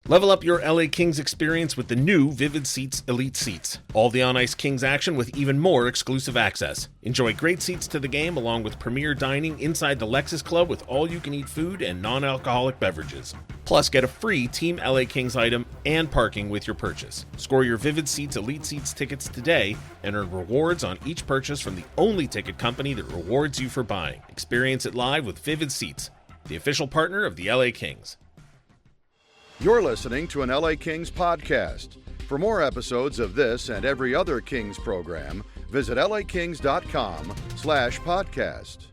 Level up your LA Kings experience with the new Vivid Seats Elite Seats. All the on-ice Kings action with even more exclusive access. Enjoy great seats to the game along with premier dining inside the Lexus Club with all-you-can-eat food and non-alcoholic beverages. Plus, get a free Team LA Kings item and parking with your purchase. Score your Vivid Seats Elite Seats tickets today and earn rewards on each purchase from the only ticket company that rewards you for buying. Experience it live with Vivid Seats, the official partner of the LA Kings. You're listening to an LA Kings podcast. For more episodes of this and every other Kings program, visit lakings.com/podcast.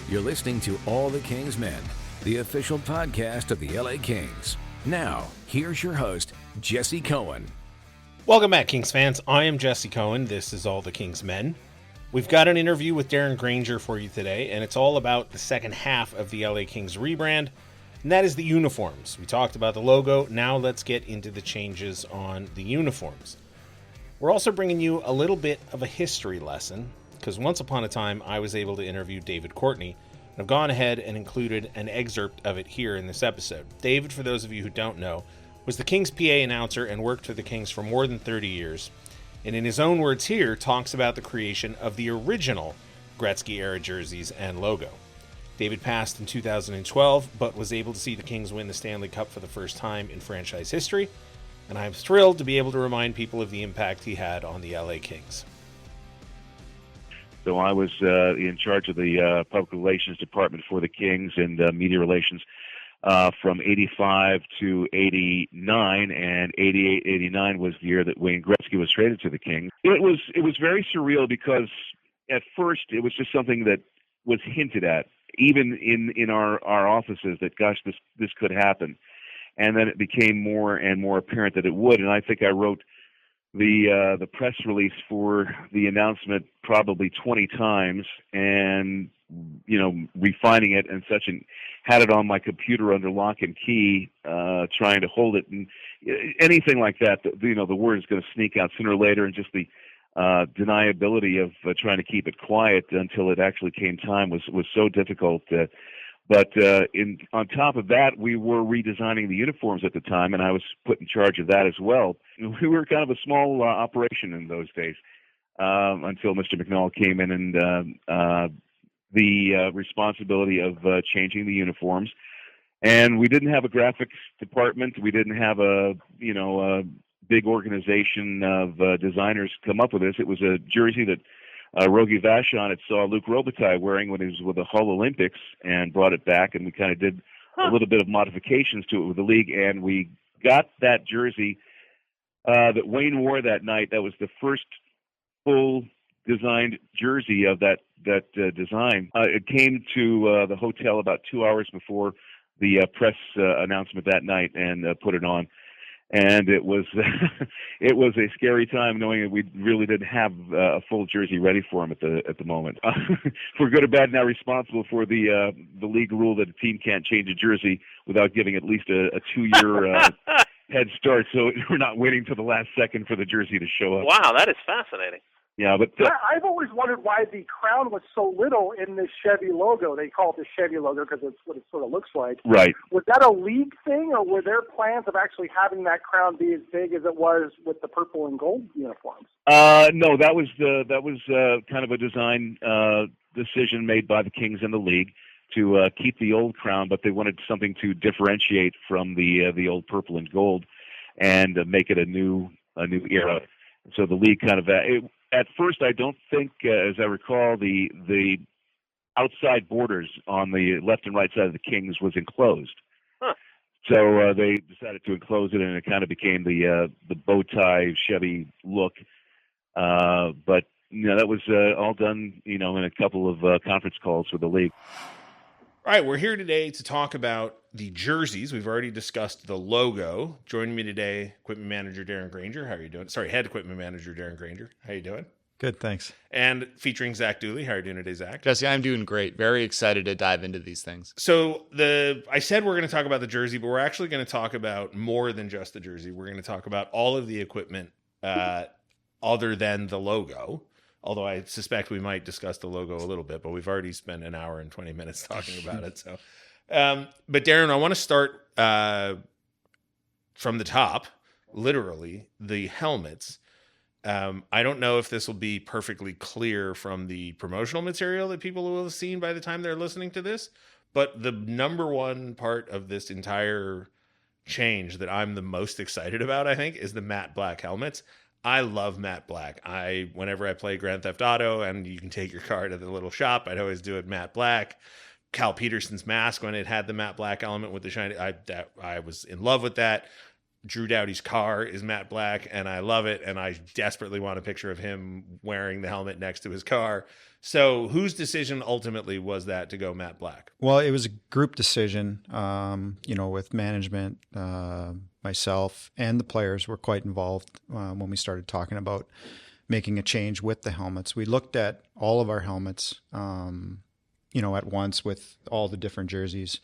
You're listening to All the Kings Men, the official podcast of the LA Kings. Now, here's your host, Jesse Cohen. Welcome back, Kings fans. I am Jesse Cohen. This is All the Kings Men. We've got an interview with Darren Granger for you today, and it's all about the second half of the LA Kings rebrand, and that is the uniforms. We talked about the logo. Now let's get into the changes on the uniforms. We're also bringing you a little bit of a history lesson, because once upon a time I was able to interview David Courtney, and I've gone ahead and included an excerpt of it here in this episode. David, for those of you who don't know, was the Kings PA announcer and worked for the Kings for more than 30 years, and in his own words here, talks about the creation of the original Gretzky-era jerseys and logo. David passed in 2012, but was able to see the Kings win the Stanley Cup for the first time in franchise history, and I'm thrilled to be able to remind people of the impact he had on the LA Kings. So I was in charge of the public relations department for the Kings and media relations from 85 to 89, and 88, 89 was the year that Wayne Gretzky was traded to the Kings. It was very surreal because at first it was just something that was hinted at, even in our offices, that gosh, this could happen, and then it became more and more apparent that it would. And I think I wrote the press release for the announcement probably 20 times, and refining it and such, and had it on my computer under lock and key, trying to hold it, and anything like that. The word is going to sneak out sooner or later, and just the deniability of trying to keep it quiet until it actually came time was so difficult. But on top of that, we were redesigning the uniforms at the time, and I was put in charge of that as well. We were kind of a small operation in those days until Mr. McNall came in, and the responsibility of changing the uniforms. And we didn't have a graphics department. We didn't have a big organization of designers come up with this. It was a jersey that Rogie Vachon had saw Luc Robitaille wearing when he was with the Hull Olympics and brought it back, and we kind of did a little bit of modifications to it with the league, and we got that jersey that Wayne wore that night. That was the first full designed jersey of that design. It came to the hotel about 2 hours before the press announcement that night, and put it on. And it was it was a scary time, knowing that we really didn't have a full jersey ready for him at the moment. For good or bad, now responsible for the league rule that a team can't change a jersey without giving at least a 2-year head start. So we're not waiting till the last second for the jersey to show up. Wow, that is fascinating. Yeah, but I've always wondered why the crown was so little in the Chevy logo. They call it the Chevy logo because it's what it sort of looks like. Right. Was that a league thing, or were there plans of actually having that crown be as big as it was with the purple and gold uniforms? No, that was kind of a design decision made by the Kings and the league to keep the old crown, but they wanted something to differentiate from the old purple and gold, and make it a new era. So the league kind of at first, I don't think, as I recall, the outside borders on the left and right side of the Kings was enclosed. Huh. So they decided to enclose it, and it kind of became the bow tie Chevy look. But that was all done, in a couple of conference calls with the league. All right, we're here today to talk about the jerseys. We've already discussed the logo. Joining me today, equipment manager Darren Granger. How are you doing? Sorry, head equipment manager Darren Granger. How are you doing? Good, thanks. And featuring Zach Dooley. How are you doing today, Zach? Jesse, I'm doing great. Very excited to dive into these things. So I said we're going to talk about the jersey, but we're actually going to talk about more than just the jersey. We're going to talk about all of the equipment other than the logo. Although I suspect we might discuss the logo a little bit, but we've already spent an hour and 20 minutes talking about it. So, but Darren, I want to start from the top, literally, the helmets. I don't know if this will be perfectly clear from the promotional material that people will have seen by the time they're listening to this, but the number one part of this entire change that I'm the most excited about, I think, is the matte black helmets. I love matte black. Whenever I play Grand Theft Auto and you can take your car to the little shop, I'd always do it matte black. Cal Peterson's mask, when it had the matte black element with the shiny, I was in love with that. Drew Doughty's car is matte black, and I love it, and I desperately want a picture of him wearing the helmet next to his car. So whose decision ultimately was that to go matte black? Well, it was a group decision, with management, myself, and the players were quite involved when we started talking about making a change with the helmets. We looked at all of our helmets, at once with all the different jerseys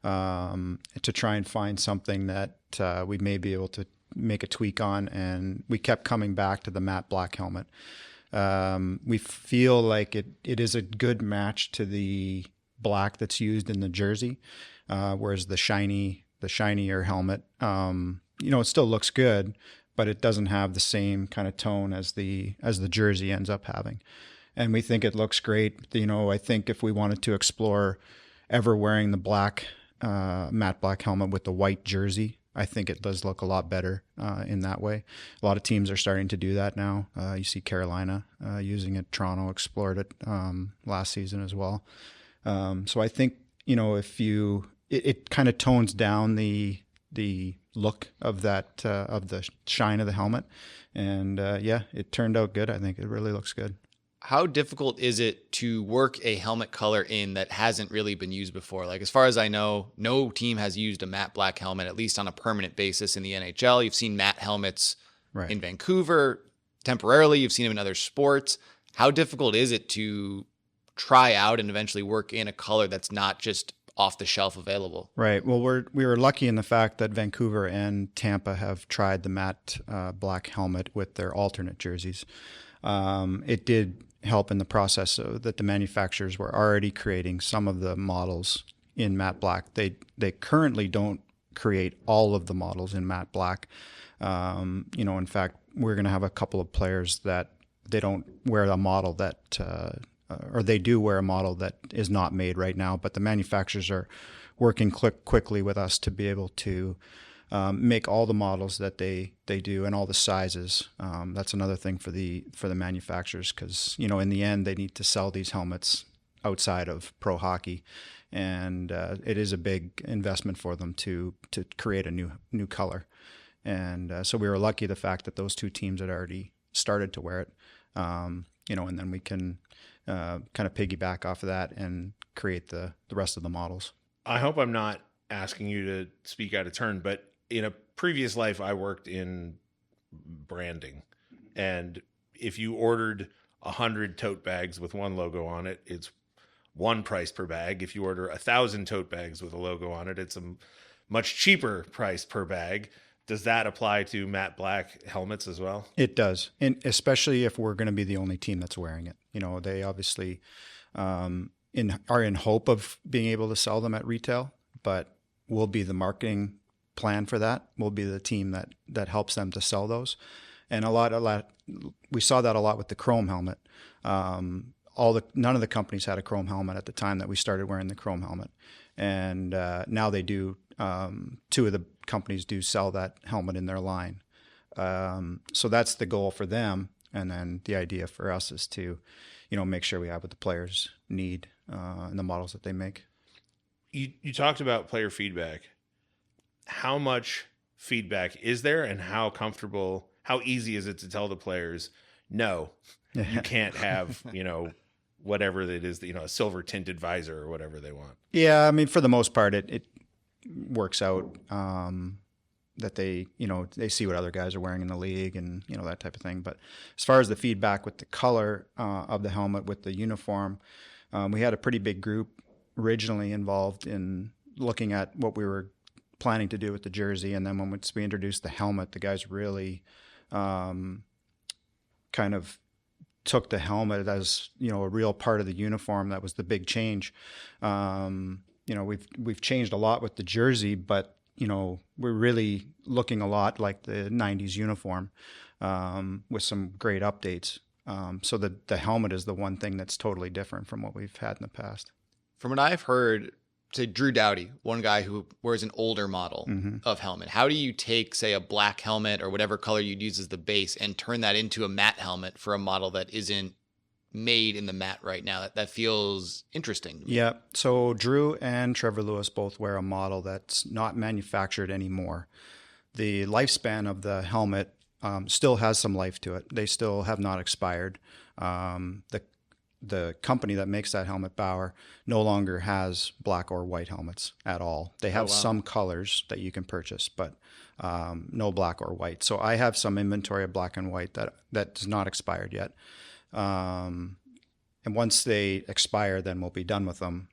to try and find something that we may be able to make a tweak on. And we kept coming back to the matte black helmet. We feel like it is a good match to the black that's used in the jersey, whereas the shinier helmet, it still looks good, but it doesn't have the same kind of tone as the jersey ends up having. And we think it looks great. I think if we wanted to explore ever wearing the black, matte black helmet with the white jersey, I think it does look a lot better in that way. A lot of teams are starting to do that now. You see Carolina using it. Toronto explored it last season as well. So I think, if it kind of tones down the look of that, of the shine of the helmet. And it turned out good. I think it really looks good. How difficult is it to work a helmet color in that hasn't really been used before? Like, as far as I know, no team has used a matte black helmet, at least on a permanent basis in the NHL. You've seen matte helmets in Vancouver temporarily. You've seen them in other sports. How difficult is it to try out and eventually work in a color that's not just off the shelf available? Right. Well, we were lucky in the fact that Vancouver and Tampa have tried the matte black helmet with their alternate jerseys. It did help in the process so that the manufacturers were already creating some of the models in matte black. They currently don't create all of the models in matte black. In fact, we're going to have a couple of players that they don't wear a model that, or they do wear a model that is not made right now, but the manufacturers are working quickly with us to be able to make all the models that they do and all the sizes. That's another thing for the manufacturers, because in the end they need to sell these helmets outside of pro hockey, and it is a big investment for them to create a new color. And so we were lucky the fact that those two teams had already started to wear it, and then we can kind of piggyback off of that and create the rest of the models. I hope I'm not asking you to speak out of turn, but in a previous life, I worked in branding. And if you ordered 100 tote bags with one logo on it, it's one price per bag. If you order 1,000 tote bags with a logo on it, it's a much cheaper price per bag. Does that apply to matte black helmets as well? It does. And especially if we're going to be the only team that's wearing it. They obviously are in hope of being able to sell them at retail, but we'll be the marketing plan for that. We'll be the team that helps them to sell those. And we saw that a lot with the chrome helmet. None of the companies had a chrome helmet at the time that we started wearing the chrome helmet. And now they do. Two of the companies do sell that helmet in their line. So that's the goal for them. And then the idea for us is to, make sure we have what the players need and the models that they make. You talked about player feedback. How much feedback is there, and how easy is it to tell the players, no, you can't have, whatever it is, a silver tinted visor or whatever they want? Yeah. I mean, for the most part, it works out that they see what other guys are wearing in the league and, that type of thing. But as far as the feedback with the color of the helmet with the uniform, we had a pretty big group originally involved in looking at what we were planning to do with the jersey. And then when we introduced the helmet, the guys really kind of took the helmet as, a real part of the uniform. That was the big change. We've changed a lot with the jersey, but we're really looking a lot like the 90s uniform with some great updates. So the helmet is the one thing that's totally different from what we've had in the past. From what I've heard, say Drew Doughty, one guy who wears an older model of helmet. How do you take, say, a black helmet or whatever color you'd use as the base and turn that into a matte helmet for a model that isn't made in the matte right now? That feels interesting to me. Yeah. So Drew and Trevor Lewis both wear a model that's not manufactured anymore. The lifespan of the helmet still has some life to it. They still have not expired. The company that makes that helmet, Bauer, no longer has black or white helmets at all. They have some colors that you can purchase, but no black or white. So I have some inventory of black and white that's not expired yet. And once they expire, then we'll be done with them.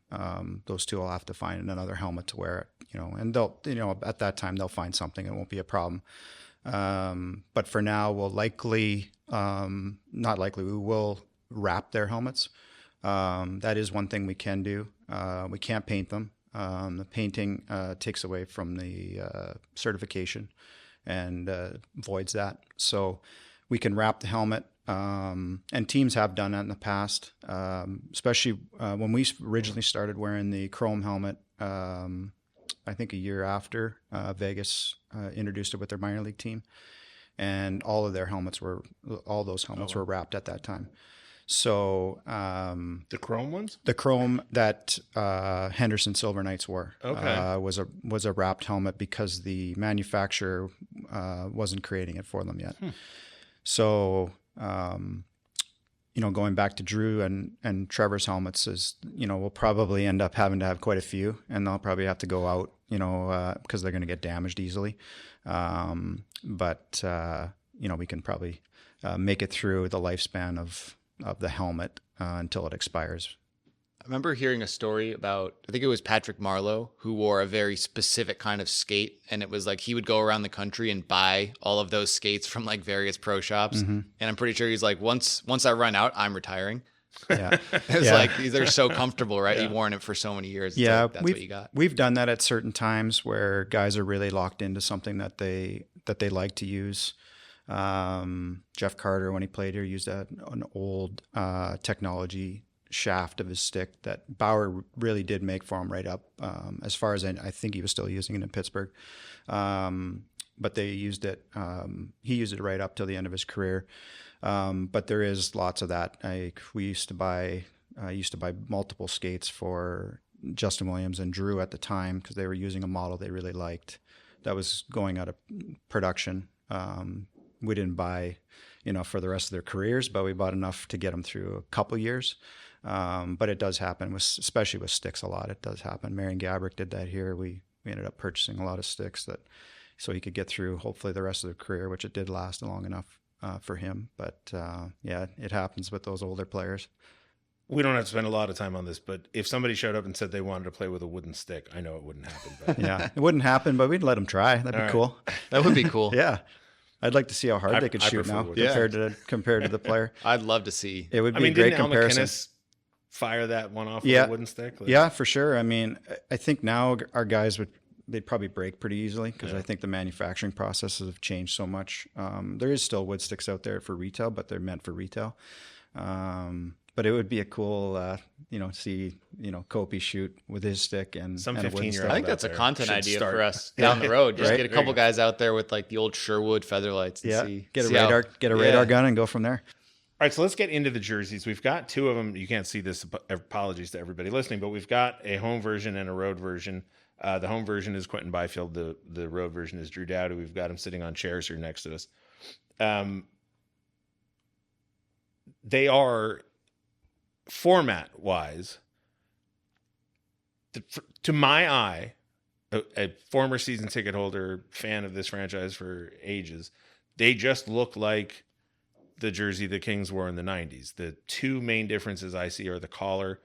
Those two will have to find another helmet to wear it, and they'll, at that time they'll find something. It won't be a problem. But for now, we'll likely, we will wrap their helmets. That is one thing we can do. We can't paint them. The painting takes away from the certification and voids that. So we can wrap the helmet. And teams have done that in the past, especially when we originally started wearing the chrome helmet. I think a year after Vegas introduced it with their minor league team, and all those helmets were wrapped at that time. So the chrome ones, the chrome that Henderson Silver Knights wore, was a wrapped helmet because the manufacturer wasn't creating it for them yet. So going back to Drew and Trevor's helmets is, we'll probably end up having to have quite a few, and they'll probably have to go out, because they're going to get damaged easily. But we can probably make it through the lifespan of the helmet until it expires. I remember hearing a story about, I think it was Patrick Marleau, who wore a very specific kind of skate. And it was like he would go around the country and buy all of those skates from like various pro shops. And I'm pretty sure he's like, once I run out, I'm retiring. Yeah. It's like, they're so comfortable, right? You've worn it for so many years. It's like, that's what you got. We've done that at certain times where guys are really locked into something that they like to use. Jeff Carter, when he played here, used an old technology shaft of his stick that Bauer really did make for him right up. As far as I think he was still using it in Pittsburgh. But they used it, he used it right up till the end of his career. But there is lots of that. I used to buy multiple skates for Justin Williams and Drew at the time because they were using a model they really liked that was going out of production. We didn't buy, for the rest of their careers, but we bought enough to get them through a couple years. But it does happen, especially with sticks a lot. It does happen. Marion Gabrick did that here. We ended up purchasing a lot of sticks so he could get through hopefully the rest of their career, which it did last long enough for him. But it happens with those older players. We don't have to spend a lot of time on this, but if somebody showed up and said they wanted to play with a wooden stick, I know it wouldn't happen. But. Yeah, it wouldn't happen, but we'd let them try. That'd be cool. That would be cool. Yeah. I'd like to see how hard they could shoot now compared to the player. I'd love to see. It would be a great comparison. McInnes fire that one off with a wooden stick? Yeah, for sure. I mean, I think now our guys they'd probably break pretty easily because I think the manufacturing processes have changed so much. There is still wood sticks out there for retail, but they're meant for retail. But it would be a cool, see, Kopi shoot with his stick and some 15-year-old. I think that's a content idea for us down the road. Just get a couple guys out there with like the old Sherwood Featherlights. And get a radar gun and go from there. All right, so let's get into the jerseys. We've got two of them. You can't see this. Apologies to everybody listening, but we've got a home version and a road version. The home version is Quentin Byfield. The road version is Drew Doughty. We've got him sitting on chairs here next to us. They are format-wise, to my eye, a former season ticket holder, fan of this franchise for ages, they just look like the jersey the Kings wore in the 90s. The two main differences I see are the collar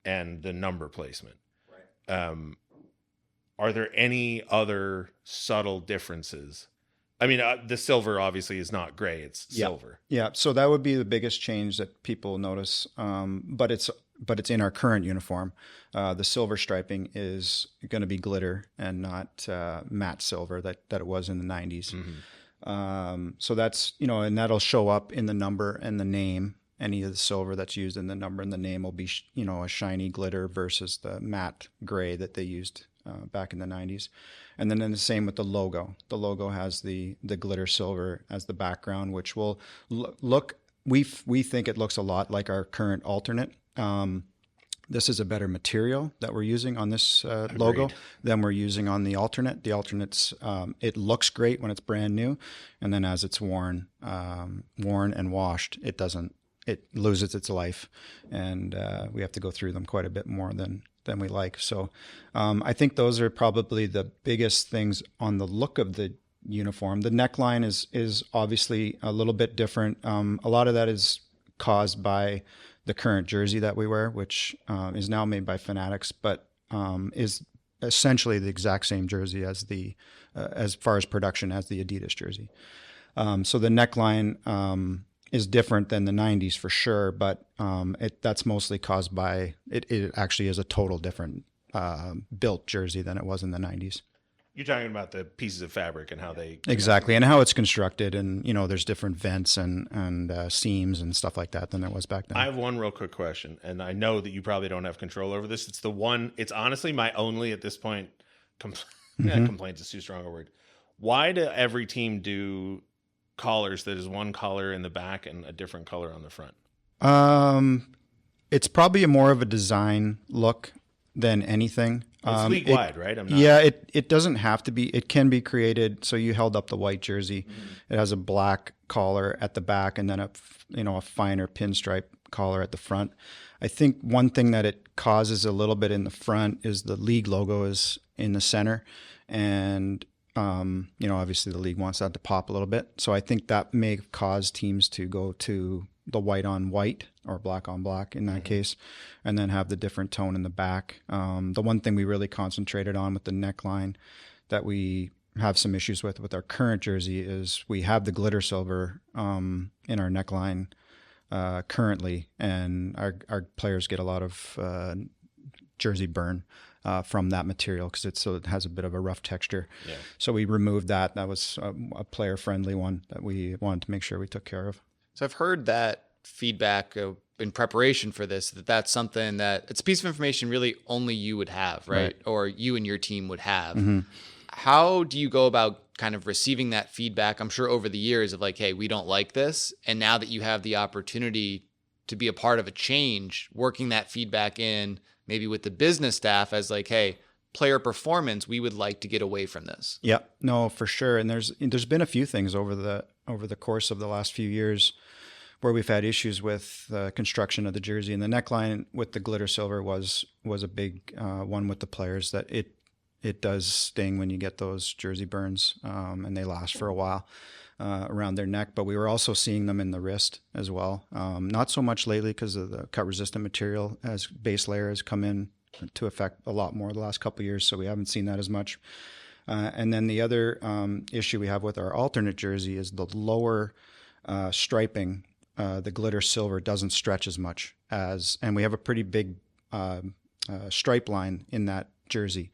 and the number placement. Right. Are there any other subtle differences? I mean, the silver obviously is not gray; it's silver. Yeah, so that would be the biggest change that people notice. But it's but it's in our current uniform. The silver striping is going to be glitter and not matte silver that it was in the 90s. So that's, and that'll show up in the number and the name. Any of the silver that's used in the number and the name will be, a shiny glitter versus the matte gray that they used back in the 90s. And then the same with the logo. The logo has the glitter silver as the background, which will look, we think it looks a lot like our current alternate. This is a better material that we're using on this logo than we're using on the alternate. The alternate's, it looks great when it's brand new. And then as it's worn and washed, it loses its life, and we have to go through them quite a bit more than we like. So I think those are probably the biggest things on the look of the uniform. The neckline is obviously a little bit different. A lot of that is caused by the current jersey that we wear, which is now made by Fanatics, but is essentially the exact same jersey as as far as production as the Adidas jersey. So the neckline is different than the 90s for sure, but that's mostly caused by it actually is a total different built jersey than it was in the 90s. You're talking about the pieces of fabric and how they exactly, and how it's constructed, and there's different vents and seams and stuff like that than there was back then. I have one real quick question, and I know that you probably don't have control over this. It's honestly my only at this point complaint is too strong a word. Why do every team do collars that is one color in the back and a different color on the front? It's probably more of a design look than anything. It's league wide, right? It doesn't have to be. It can be created. So you held up the white jersey. It has a black collar at the back and then a finer pinstripe collar at the front. I think one thing that it causes a little bit in the front is the league logo is in the center, and obviously the league wants that to pop a little bit. So I think that may cause teams to go to the white on white or black on black in that case, and then have the different tone in the back. The one thing we really concentrated on with the neckline that we have some issues with our current jersey is we have the glitter silver in our neckline currently, and our players get a lot of jersey burn from that material because it has a bit of a rough texture. Yeah. So we removed that. That was a player-friendly one that we wanted to make sure we took care of. So I've heard that feedback in preparation for this, that's something that it's a piece of information really only you would have, right? Or you and your team would have. Mm-hmm. How do you go about kind of receiving that feedback? I'm sure over the years of like, hey, we don't like this. And now that you have the opportunity to be a part of a change, working that feedback in maybe with the business staff as like, hey, player performance, we would like to get away from this. Yeah, no, for sure. And there's been a few things over the course of the last few years where we've had issues with construction of the jersey, and the neckline with the glitter silver was a big one with the players, that it does sting when you get those jersey burns, and they last for a while around their neck. But we were also seeing them in the wrist as well. Not so much lately because of the cut resistant material as base layer has come in to affect a lot more the last couple of years, so we haven't seen that as much. And then the other issue we have with our alternate jersey is the lower striping. The glitter silver doesn't stretch as much and we have a pretty big stripe line in that jersey.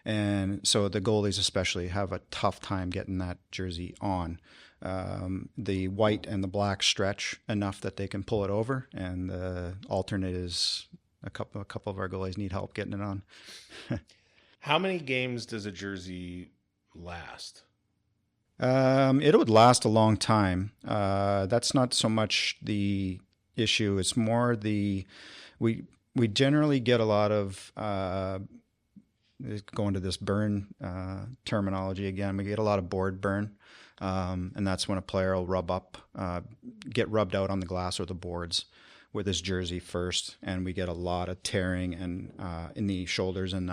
And so the goalies especially have a tough time getting that jersey on. The white and the black stretch enough that they can pull it over, and the alternate is a couple of our goalies need help getting it on. How many games does a jersey last? It would last a long time. That's not so much the issue. It's more we generally get a lot of going to this burn terminology again. We get a lot of board burn, and that's when a player will get rubbed out on the glass or the boards with his jersey first, and we get a lot of tearing and in the shoulders and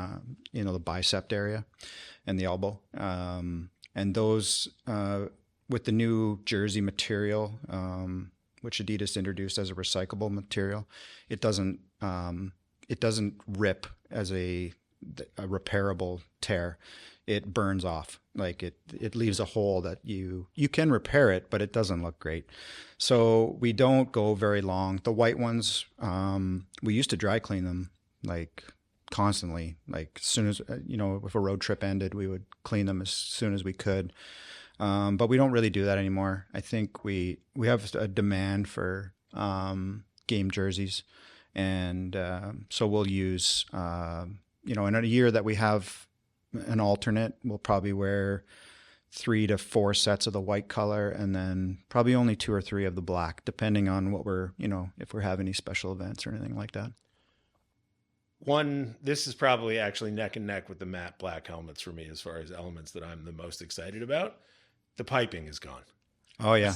the bicep area and the elbow. And those, with the new jersey material, which Adidas introduced as a recyclable material, it doesn't rip as a repairable tear. it burns off. Like it leaves a hole that you can repair it, but it doesn't look great. So we don't go very long. The white ones, we used to dry clean them like constantly. Like as soon as, if a road trip ended, we would clean them as soon as we could. But we don't really do that anymore. I think we have a demand for game jerseys. And so we'll use, in a year that we have an alternate, we'll probably wear 3 to 4 sets of the white color and then probably only 2 or 3 of the black, depending on what we're, if we have any special events or anything like that. This is probably actually neck and neck with the matte black helmets for me as far as elements that I'm the most excited about. The piping is gone. Oh, yeah.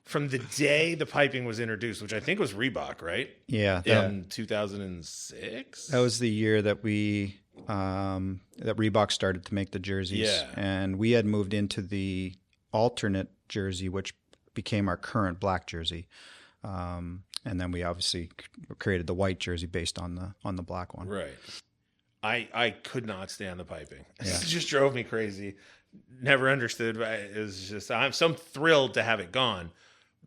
From the day the piping was introduced, which I think was Reebok, right? Yeah. In 2006? That was the year that that Reebok started to make the jerseys. Yeah. And we had moved into the alternate jersey, which became our current black jersey. And then we obviously created the white jersey based on the black one. Right. I could not stand the piping. Yeah. It just drove me crazy. Never understood. It was just, I'm so thrilled to have it gone.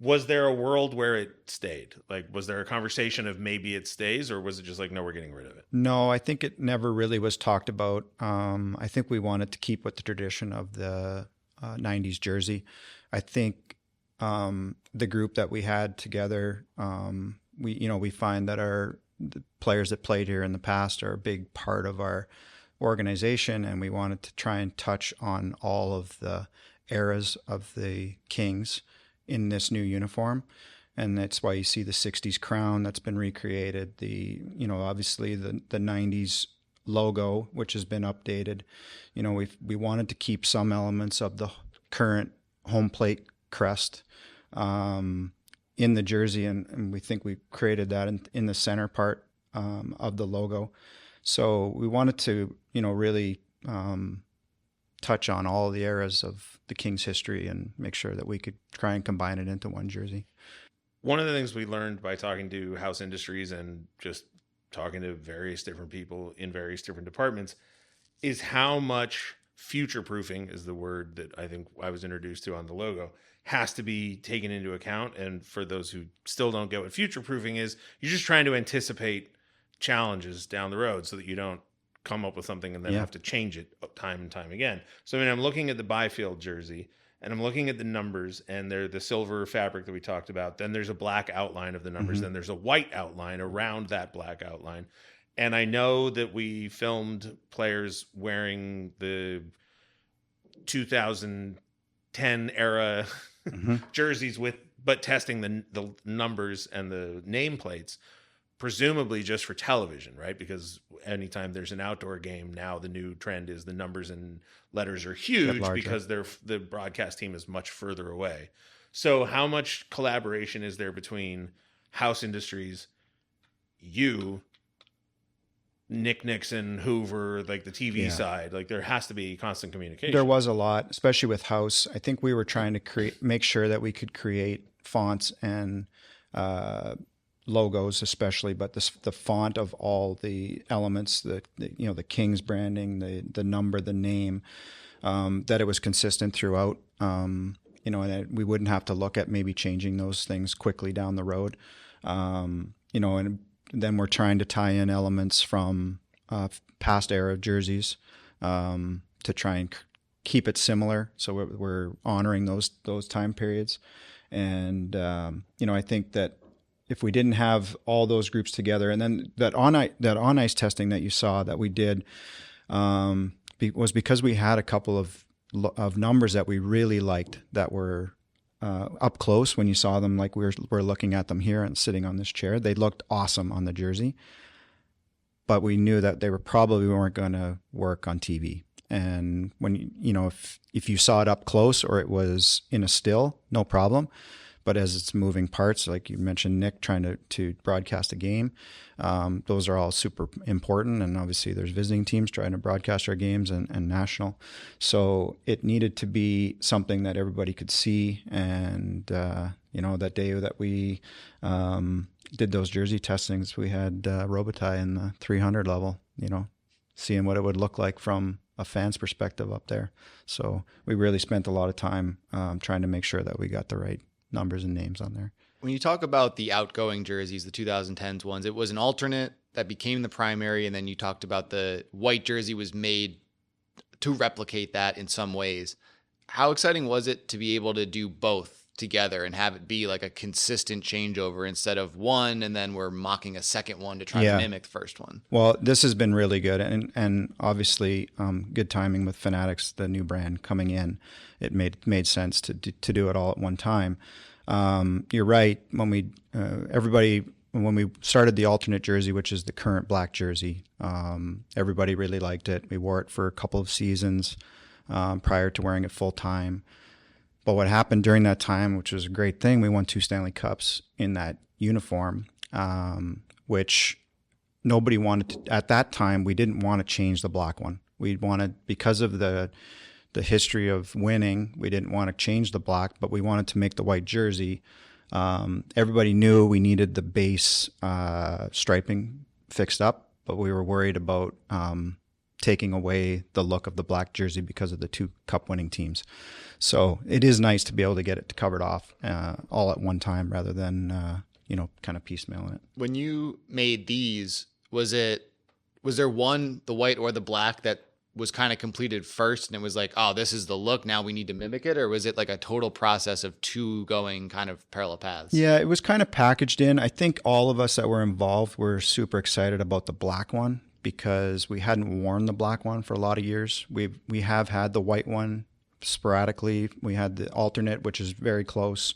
Was there a world where it stayed? Like, was there a conversation of maybe it stays, or was it just like, no, we're getting rid of it? No, I think it never really was talked about. I think we wanted to keep with the tradition of the 90s jersey. I think the group that we had together, we find that the players that played here in the past are a big part of our organization, and we wanted to try and touch on all of the eras of the Kings in this new uniform. And that's why you see the 60s crown that's been recreated, obviously the 90s logo, which has been updated. We wanted to keep some elements of the current home plate crest in the jersey, and we think we created that in the center part of the logo. So we wanted to, really touch on all the eras of the Kings' history and make sure that we could try and combine it into one jersey. One of the things we learned by talking to House Industries and just talking to various different people in various different departments is how much future-proofing is the word that I think I was introduced to on the logo has to be taken into account. And for those who still don't get what future-proofing is, you're just trying to anticipate challenges down the road so that you don't come up with something and then have to change it time and time again. So I'm looking at the Byfield jersey and I'm looking at the numbers, and they're the silver fabric that we talked about. Then there's a black outline of the numbers. Mm-hmm. Then there's a white outline around that black outline. And I know that we filmed players wearing the 2010 era jerseys but testing the numbers and the nameplates, presumably just for television, right? Because anytime there's an outdoor game now, the new trend is the numbers and letters are huge because the broadcast team is much further away. So how much collaboration is there between House Industries, you, Nick Nixon, Hoover, like the TV side? Like there has to be constant communication. There was a lot, especially with House. I think we were trying to make sure that we could create fonts and logos, especially, but the font of all the elements, the Kings branding, the number, the name, that it was consistent throughout. And we wouldn't have to look at maybe changing those things quickly down the road. And then we're trying to tie in elements from past era jerseys to try and keep it similar. So we're honoring those time periods. And I think that if we didn't have all those groups together, and then that on ice testing that you saw that we did was because we had a couple of numbers that we really liked that were up close when you saw them, like we're looking at them here and sitting on this chair. They looked awesome on the jersey, but we knew that they probably weren't going to work on TV. And when if you saw it up close or it was in a still, no problem. But as it's moving parts, like you mentioned, Nick trying to broadcast a game, those are all super important. And obviously there's visiting teams trying to broadcast our games and national. So it needed to be something that everybody could see. And, that day that we did those jersey testings, we had Robitaille in the 300 level, seeing what it would look like from a fan's perspective up there. So we really spent a lot of time trying to make sure that we got the right numbers and names on there. When you talk about the outgoing jerseys, the 2010s ones, it was an alternate that became the primary, and then you talked about the white jersey was made to replicate that in some ways. How exciting was it to be able to do both together and have it be like a consistent changeover instead of one and then we're mocking a second one to try to mimic the first one? Well, this has been really good, and obviously good timing with Fanatics, the new brand coming in. It made sense to do it all at one time. You're right. When we started the alternate jersey, which is the current black jersey, everybody really liked it. We wore it for a couple of seasons prior to wearing it full time. But what happened during that time, which was a great thing, we won 2 Stanley Cups in that uniform, which nobody wanted to. At that time, we didn't want to change the black one. We wanted, because of the history of winning, we didn't want to change the black, but we wanted to make the white jersey. Everybody knew we needed the base striping fixed up, but we were worried about taking away the look of the black jersey because of the 2 cup winning teams. So it is nice to be able to get it covered off all at one time rather than kind of piecemealing it. When you made these, was there one, the white or the black, that was kind of completed first and it was like, oh, this is the look, now we need to mimic it? Or was it like a total process of 2 going kind of parallel paths? Yeah, it was kind of packaged in. I think all of us that were involved were super excited about the black one because we hadn't worn the black one for a lot of years. We have had the white one sporadically. We had the alternate, which is very close,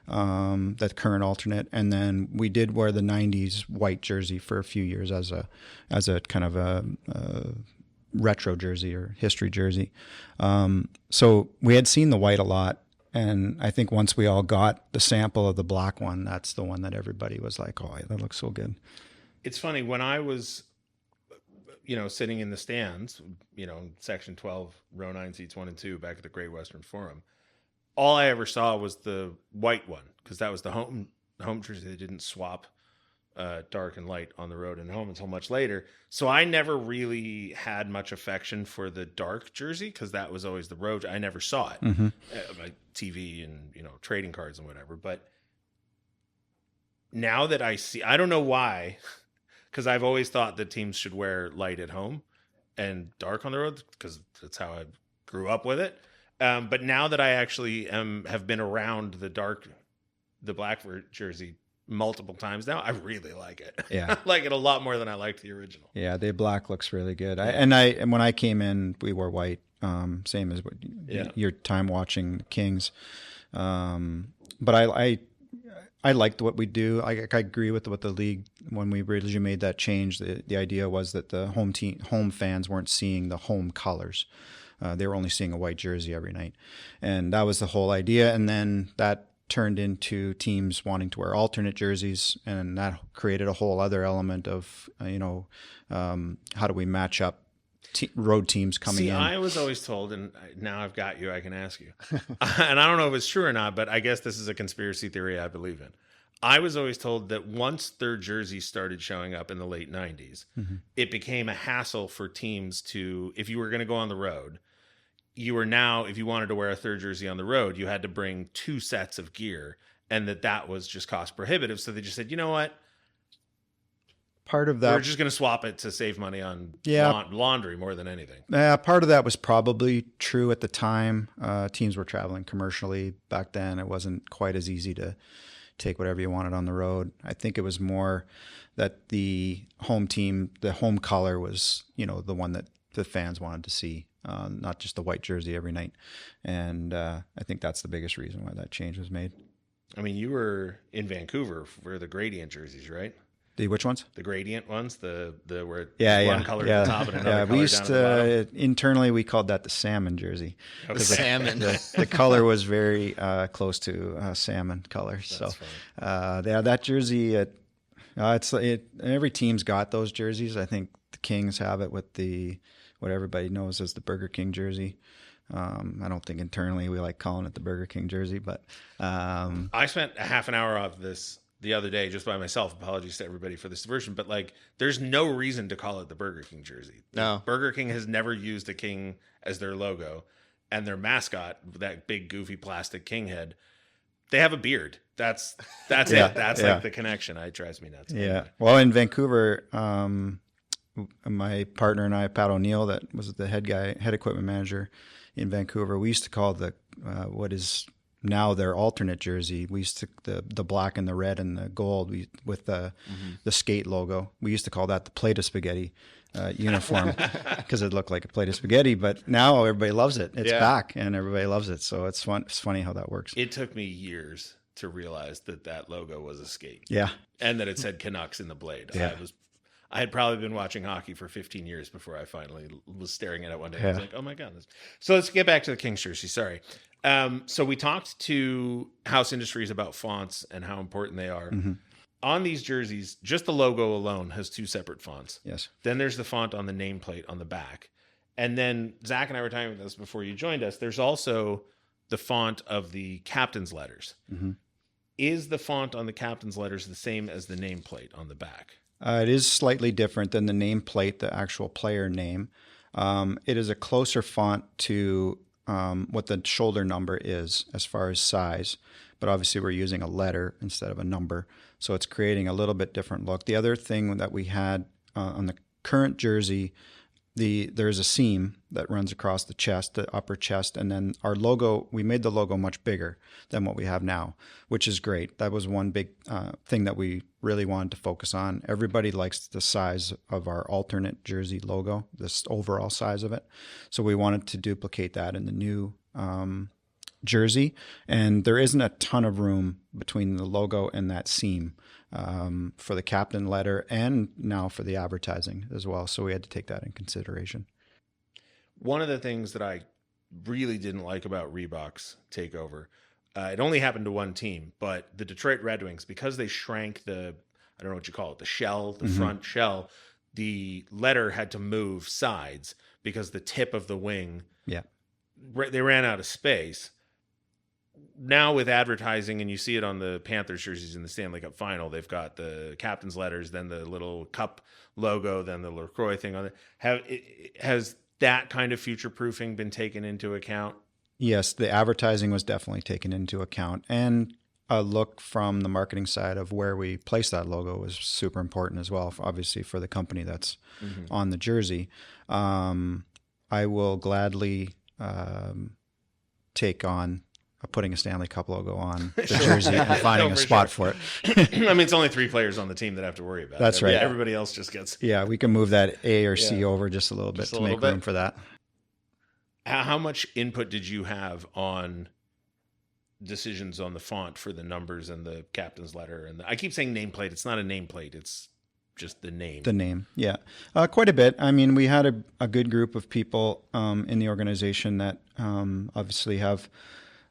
that current alternate, and then we did wear the 90s white jersey for a few years as a kind of a retro jersey or history jersey. So we had seen the white a lot, and I think once we all got the sample of the black one, that's the one that everybody was like, oh, that looks so good. It's funny, when I was sitting in the stands, section 12, row 9, seats 1 and 2 back at the Great Western Forum, all I ever saw was the white one because that was the home jersey. They didn't swap dark and light on the road and home until much later. So I never really had much affection for the dark jersey because that was always the road. I never saw it, like TV and trading cards and whatever. But now that I see, I don't know why, because I've always thought that teams should wear light at home and dark on the road because that's how I grew up with it. But now that I actually have been around the black jersey multiple times now, I really like it. Yeah. I like it a lot more than I liked the original. Yeah, the black looks really good. And when I came in, we wore white, same as your time watching the Kings. But I liked what we do. I agree with what the league, when we originally made that change, the idea was that the home fans weren't seeing the home colors. They were only seeing a white jersey every night. And that was the whole idea. And then that turned into teams wanting to wear alternate jerseys. And that created a whole other element of, how do we match up road teams coming in? I was always told, and now I've got you, I can ask you. And I don't know if it's true or not, but I guess this is a conspiracy theory I believe in. I was always told that once third jerseys started showing up in the late 90s, it became a hassle for teams to, if you were going to go on the road, if you wanted to wear a third jersey on the road, you had to bring 2 sets of gear, and that was just cost prohibitive. So they just said, you know what? Part of that, we're just going to swap it to save money on laundry more than anything. Part of that was probably true at the time. Teams were traveling commercially back then. It wasn't quite as easy to take whatever you wanted on the road. I think it was more that the home team, the home color was, the one that the fans wanted to see, not just the white jersey every night. And I think that's the biggest reason why that change was made. I mean, you were in Vancouver for the gradient jerseys, right? Which ones? The gradient ones, the where one color at the top and another color we used down at the bottom. Internally we called that the salmon jersey. Okay. Salmon. The color was very close to salmon color. That's funny. That jersey, every team's got those jerseys. I think the Kings have it with what everybody knows as the Burger King jersey. I don't think internally we like calling it the Burger King jersey, but I spent a half an hour of this the other day just by myself. Apologies to everybody for this version, but like, there's no reason to call it the Burger King jersey. No. Burger King has never used a king as their logo, and their mascot, that big goofy plastic king head, they have a beard. That's Yeah, it. That's yeah. like the connection. It drives me nuts. Yeah. Well, in Vancouver, my partner and I, Pat O'Neill, that was the head equipment manager in Vancouver, we used to call the what is now their alternate jersey. We used to the black and the red and the gold with the skate logo. We used to call that the plate of spaghetti uniform because it looked like a plate of spaghetti. But now everybody loves it. It's back and everybody loves it. So it's fun. It's funny how that works. It took me years to realize that logo was a skate. Yeah. And that it said Canucks in the blade. Yeah. I had probably been watching hockey for 15 years before I finally was staring at it one day. I was like, oh my God. So let's get back to the Kings jersey. Sorry. So we talked to House Industries about fonts and how important they are. Mm-hmm. On these jerseys, just the logo alone has 2 separate fonts. Yes. Then there's the font on the nameplate on the back. And then Zach and I were talking about this before you joined us. There's also the font of the captain's letters. Mm-hmm. Is the font on the captain's letters the same as the nameplate on the back? It is slightly different than the nameplate, the actual player name. It is a closer font to what the shoulder number is as far as size, but obviously we're using a letter instead of a number, so it's creating a little bit different look. The other thing that we had on the current jersey, there's a seam that runs across the chest, the upper chest, and then our logo, we made the logo much bigger than what we have now, which is great. That was one big thing that we really wanted to focus on. Everybody likes the size of our alternate jersey logo, this overall size of it. So we wanted to duplicate that in the new jersey, and there isn't a ton of room between the logo and that seam for the captain letter and now for the advertising as well. So we had to take that in consideration. One of the things that I really didn't like about Reebok's takeover, it only happened to one team, but the Detroit Red Wings, because they shrank I don't know what you call it, the shell, the front shell, the letter had to move sides because the tip of the wing, they ran out of space. Now with advertising, and you see it on the Panthers jerseys in the Stanley Cup final, they've got the captain's letters, then the little cup logo, then the LaCroix thing on it. Has that kind of future proofing been taken into account? Yes, the advertising was definitely taken into account, and a look from the marketing side of where we place that logo was super important as well, obviously for the company that's on the jersey. I will gladly take on putting a Stanley Cup logo on the jersey and finding a spot for it. I mean, it's only 3 players on the team that have to worry about it. That's right. Everybody else just gets... Yeah, we can move that A or C over just a little bit to make room for that. How much input did you have on decisions on the font for the numbers and the captain's letter? And I keep saying nameplate. It's not a nameplate. It's just the name. The name, yeah. Quite a bit. I mean, we had a good group of people in the organization that obviously have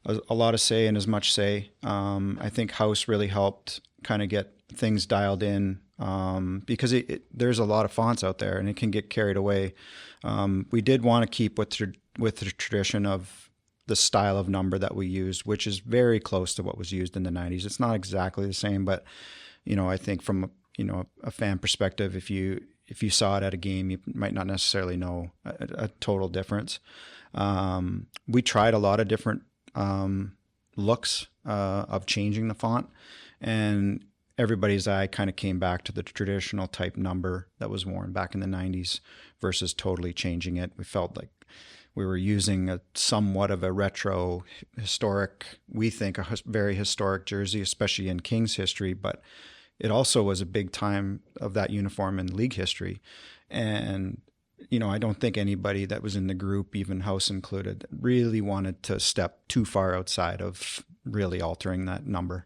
a lot of say and as much say. I think House really helped kind of get things dialed in because there's a lot of fonts out there and it can get carried away. We did want to keep with the tradition of the style of number that we used, which is very close to what was used in the 90s. It's not exactly the same, but I think from a fan perspective, if you saw it at a game, you might not necessarily know a total difference. We tried a lot of different looks of changing the font, and everybody's eye kind of came back to the traditional type number that was worn back in the 90s versus totally changing it. We felt like we were using somewhat of a retro historic, we think a very historic jersey, especially in Kings history, but it also was a big time of that uniform in league history. And I don't think anybody that was in the group, even House included, really wanted to step too far outside of really altering that number.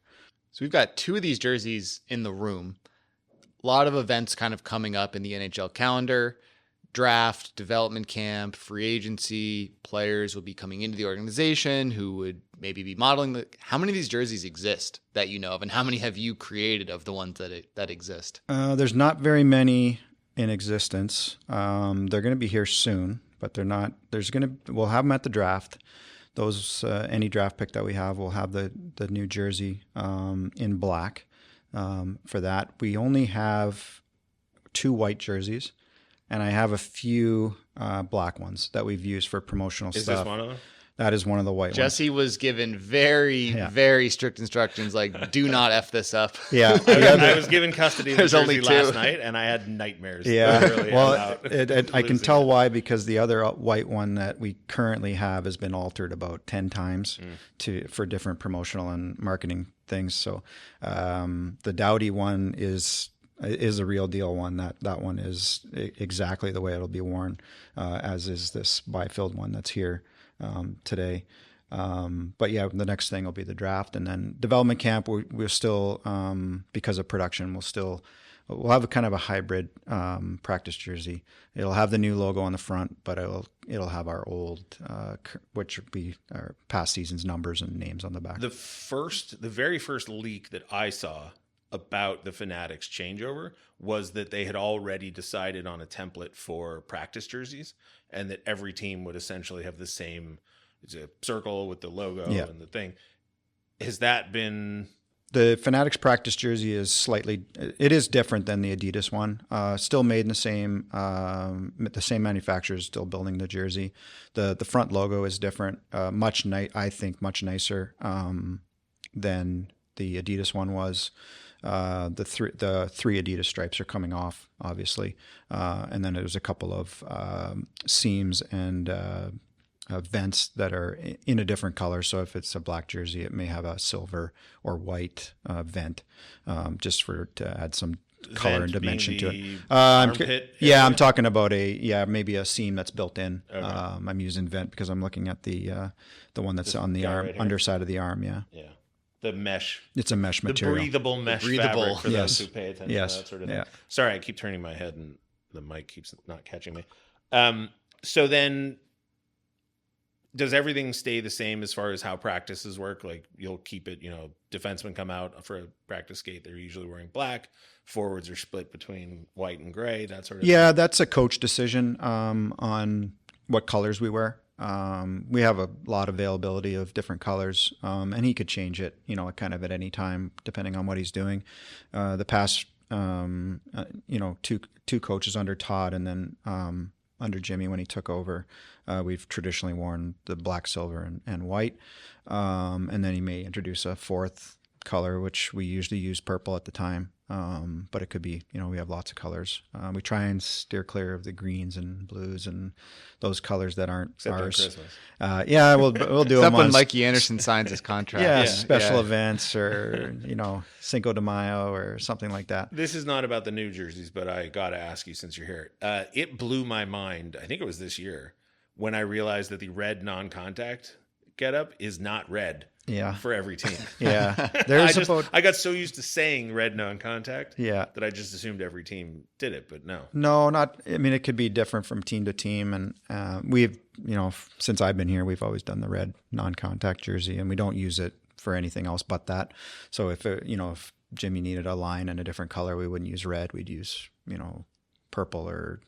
So we've got 2 of these jerseys in the room. A lot of events kind of coming up in the NHL calendar. Draft, development camp, free agency, players will be coming into the organization who would maybe be modeling. How many of these jerseys exist that you know of, and how many have you created of the ones that exist? There's not very many in existence. They're going to be here soon, but they're not. We'll have them at the draft. Those any draft pick that we have, we'll have the new jersey in black. for that. We only have 2 white jerseys, and I have a few black ones that we've used for promotional stuff. Is this one of them? That is one of the white ones. Jesse was given very strict instructions, like, do not F this up. Yeah. I was given custody of the There's jersey only 2. last night, and I had nightmares. Yeah. Literally Well, about I can losing tell it. why, because the other white one that we currently have has been altered about 10 times for different promotional and marketing things. So the Dowdy one is a real deal one. That one is exactly the way it'll be worn, as is this Byfield one that's here today. But yeah, the next thing will be the draft, and then development camp. We're still, because of production, we'll have a kind of a hybrid practice jersey. It'll have the new logo on the front, but it'll have our old, which would be our past season's numbers and names on the back. The very first leak that I saw about the Fanatics changeover was that they had already decided on a template for practice jerseys, and that every team would essentially have the same. It's a circle with the logo and the thing. Has that been... The Fanatics practice jersey is it is different than the Adidas one. Still made in the same manufacturer is still building the jersey. The front logo is different, I think much nicer than the Adidas one was. The three Adidas stripes are coming off, obviously, and then there's a couple of seams and vents that are in a different color. So if it's a black jersey, it may have a silver or white vent, just to add some color and dimension to it. I'm talking about maybe a seam that's built in. Okay. I'm using vent because I'm looking at the one that's on the arm, right underside of the arm. Yeah. Yeah. The mesh. It's a mesh material. The breathable mesh fabric for those who pay attention to that sort of thing. Yeah. Sorry, I keep turning my head and the mic keeps not catching me. So then, does everything stay the same as far as how practices work? Like, you'll keep it, defensemen come out for a practice skate. They're usually wearing black. Forwards are split between white and gray, that sort of thing. Yeah, that's a coach decision on what colors we wear. We have a lot of availability of different colors, and he could change it, kind of at any time, depending on what he's doing. The past, two coaches under Todd, and then under Jimmy when he took over, we've traditionally worn the black, silver, and white. And then he may introduce a fourth color, which we usually use purple at the time. But it could be, we have lots of colors. We try and steer clear of the greens and blues and those colors that aren't except ours. On Christmas. We'll do Except them when on Mikey Anderson signs his contract. Special events or, Cinco de Mayo or something like that. This is not about the new jerseys, but I got to ask you since you're here. It blew my mind, I think it was this year, when I realized that the red non-contact getup is not red. Yeah. For every team. Yeah. I got so used to saying red non-contact that I just assumed every team did it, but no. No, not. I mean, it could be different from team to team. And we've, since I've been here, we've always done the red non-contact jersey, and we don't use it for anything else but that. So if Jimmy needed a line in a different color, we wouldn't use red. We'd use, purple or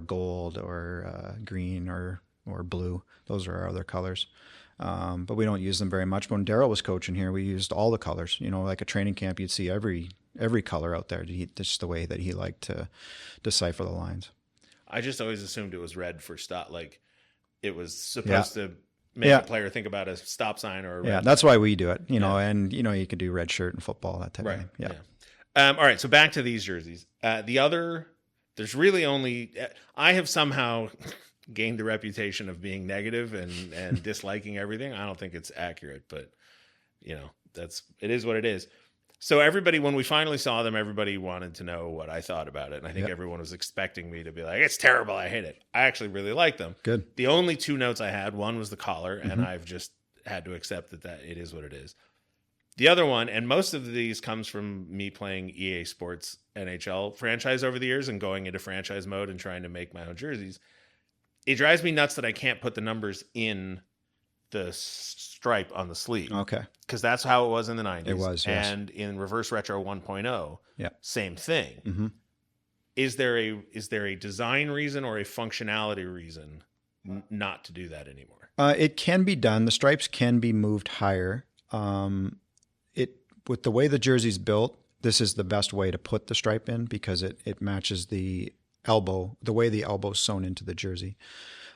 gold or green or blue. Those are our other colors. But we don't use them very much. When Darren was coaching here, we used all the colors. Like a training camp, you'd see every color out there. Just the way that he liked to decipher the lines. I just always assumed it was red for stop. Like it was supposed to make a player think about a stop sign or a red that's why we do it. And you could do red shirt in football, that type of thing. Yeah. All right. So back to these jerseys. There's really only. I have somehow gained the reputation of being negative and disliking everything. I don't think it's accurate, but it is what it is. So everybody, when we finally saw them, everybody wanted to know what I thought about it. And I think everyone was expecting me to be like, it's terrible, I hate it. I actually really like them. Good. The only two notes I had, one was the collar, and I've just had to accept that it is what it is. The other one, and most of these comes from me playing EA Sports NHL franchise over the years and going into franchise mode and trying to make my own jerseys. It drives me nuts that I can't put the numbers in the stripe on the sleeve. Okay. Because that's how it was in the 90s. It was, yes. And in Reverse Retro 1.0, same thing. Mm-hmm. Is there a design reason or a functionality reason not to do that anymore? It can be done. The stripes can be moved higher. With the way the jersey's built, this is the best way to put the stripe in because it matches the elbow, the way the elbow's sewn into the jersey.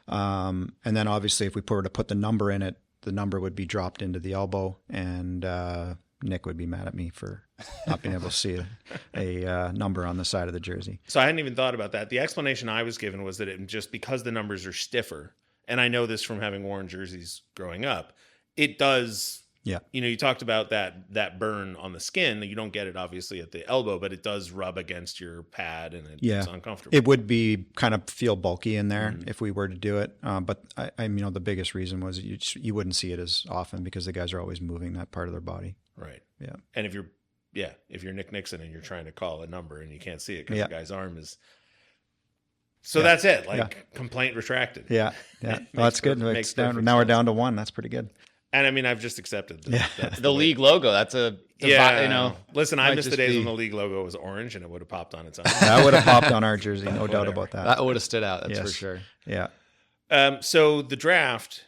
And then obviously if we were to put the number in it, the number would be dropped into the elbow, and Nick would be mad at me for not being able to see a number on the side of the jersey. So I hadn't even thought about that. The explanation I was given was that it just because the numbers are stiffer, and I know this from having worn jerseys growing up, it does. Yeah. You talked about that burn on the skin. You don't get it obviously at the elbow, but it does rub against your pad and it's uncomfortable. It would be kind of feel bulky in there if we were to do it. But the biggest reason was you wouldn't see it as often because the guys are always moving that part of their body. Right. Yeah. And if you're Nick Nixon and you're trying to call a number and you can't see it because the guy's arm is. So that's it. Complaint retracted. Yeah. Yeah. Well, that's good. Now we're down to 1. That's pretty good. And I mean, I've just accepted that's the league logo. That's Listen, I miss the days when the league logo was orange and it would have popped on its own. That would have popped on our jersey, no doubt about that. That would have stood out. That's for sure. Yeah. So the draft,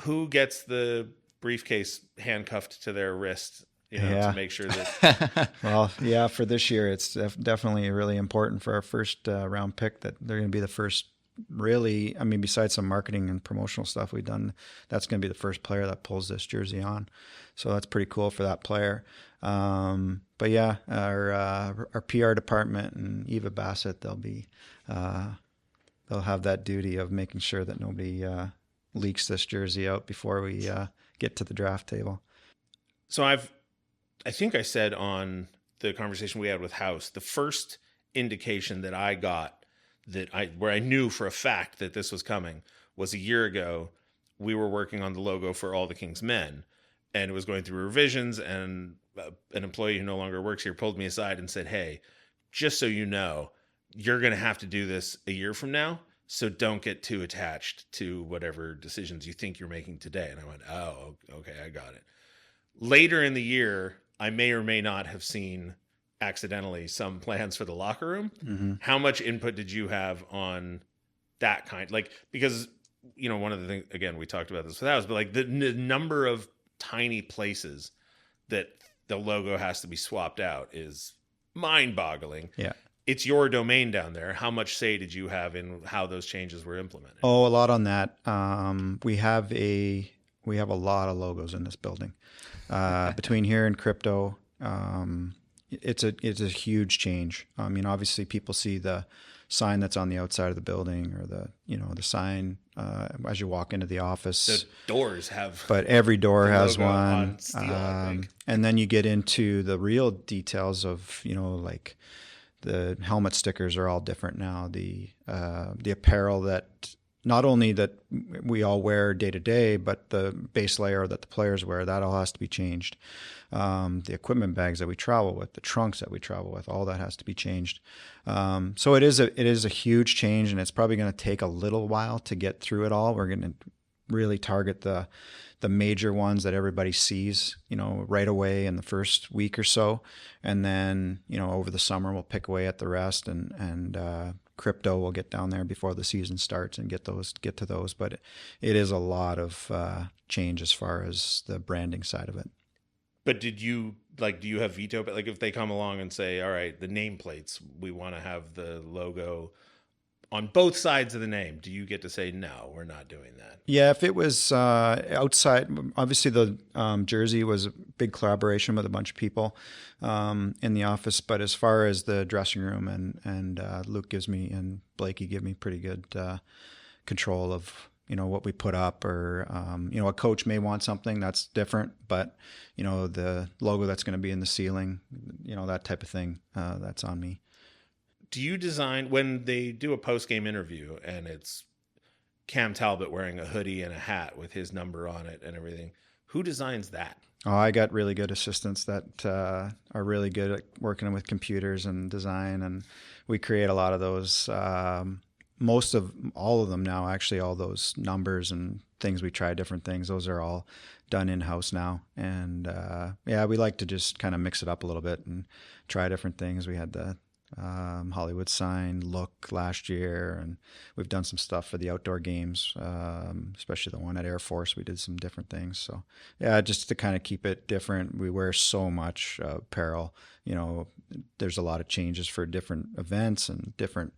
who gets the briefcase handcuffed to their wrist? To make sure that. Well, yeah, for this year, it's definitely really important for our first round pick that they're going to be the first. Really, I mean, besides some marketing and promotional stuff we've done, that's going to be the first player that pulls this jersey on. So that's pretty cool for that player. But yeah, our PR department and Eva Bassett, they'll have that duty of making sure that nobody leaks this jersey out before we get to the draft table. So I think I said on the conversation we had with House, the first indication that I got where I knew for a fact that this was coming was a year ago. We were working on the logo for All the King's Men, and it was going through revisions, and an employee who no longer works here pulled me aside and said, "Hey, just so you know, you're going to have to do this a year from now, so don't get too attached to whatever decisions you think you're making today." And I went, "Oh, okay, I got it." Later in the year, I may or may not have seen accidentally some plans for the locker room. Mm-hmm. How much input did you have on that kind? Because one of the things, again, we talked about this with House, but the number of tiny places that the logo has to be swapped out is mind-boggling. Yeah. It's your domain down there. How much say did you have in how those changes were implemented? Oh, a lot on that. We have a lot of logos in this building. Between here and crypto, it's a huge change. I mean, obviously people see the sign that's on the outside of the building or the sign as you walk into the office. The doors have, but every door has one. On steel, I think. And then you get into the real details of, the helmet stickers are all different now. The apparel that not only that we all wear day to day, but the base layer that the players wear, that all has to be changed. The equipment bags that we travel with, the trunks that we travel with, all that has to be changed. So it is a huge change, and it's probably going to take a little while to get through it all. We're going to really target the major ones that everybody sees, right away in the first week or so, and then over the summer we'll pick away at the rest, and crypto will get down there before the season starts and get to those. But it is a lot of change as far as the branding side of it. But do you have veto? But if they come along and say, all right, the nameplates, we want to have the logo on both sides of the name, do you get to say, no, we're not doing that? Yeah, if it was outside, obviously the jersey was a big collaboration with a bunch of people in the office. But as far as the dressing room and Luke and Blakey give me pretty good control of what we put up, or a coach may want something that's different, but the logo that's going to be in the ceiling, that type of thing, that's on me. Do you design, when they do a post-game interview and it's Cam Talbot wearing a hoodie and a hat with his number on it and everything, who designs that? Oh, I got really good assistants that are really good at working with computers and design, and we create a lot of those. Most of all of them now, actually, all those numbers and things, we try different things. Those are all done in-house now. And we like to just kind of mix it up a little bit and try different things. We had the Hollywood sign look last year, and we've done some stuff for the outdoor games, especially the one at Air Force. We did some different things. So yeah, just to kind of keep it different. We wear so much apparel. There's a lot of changes for different events and different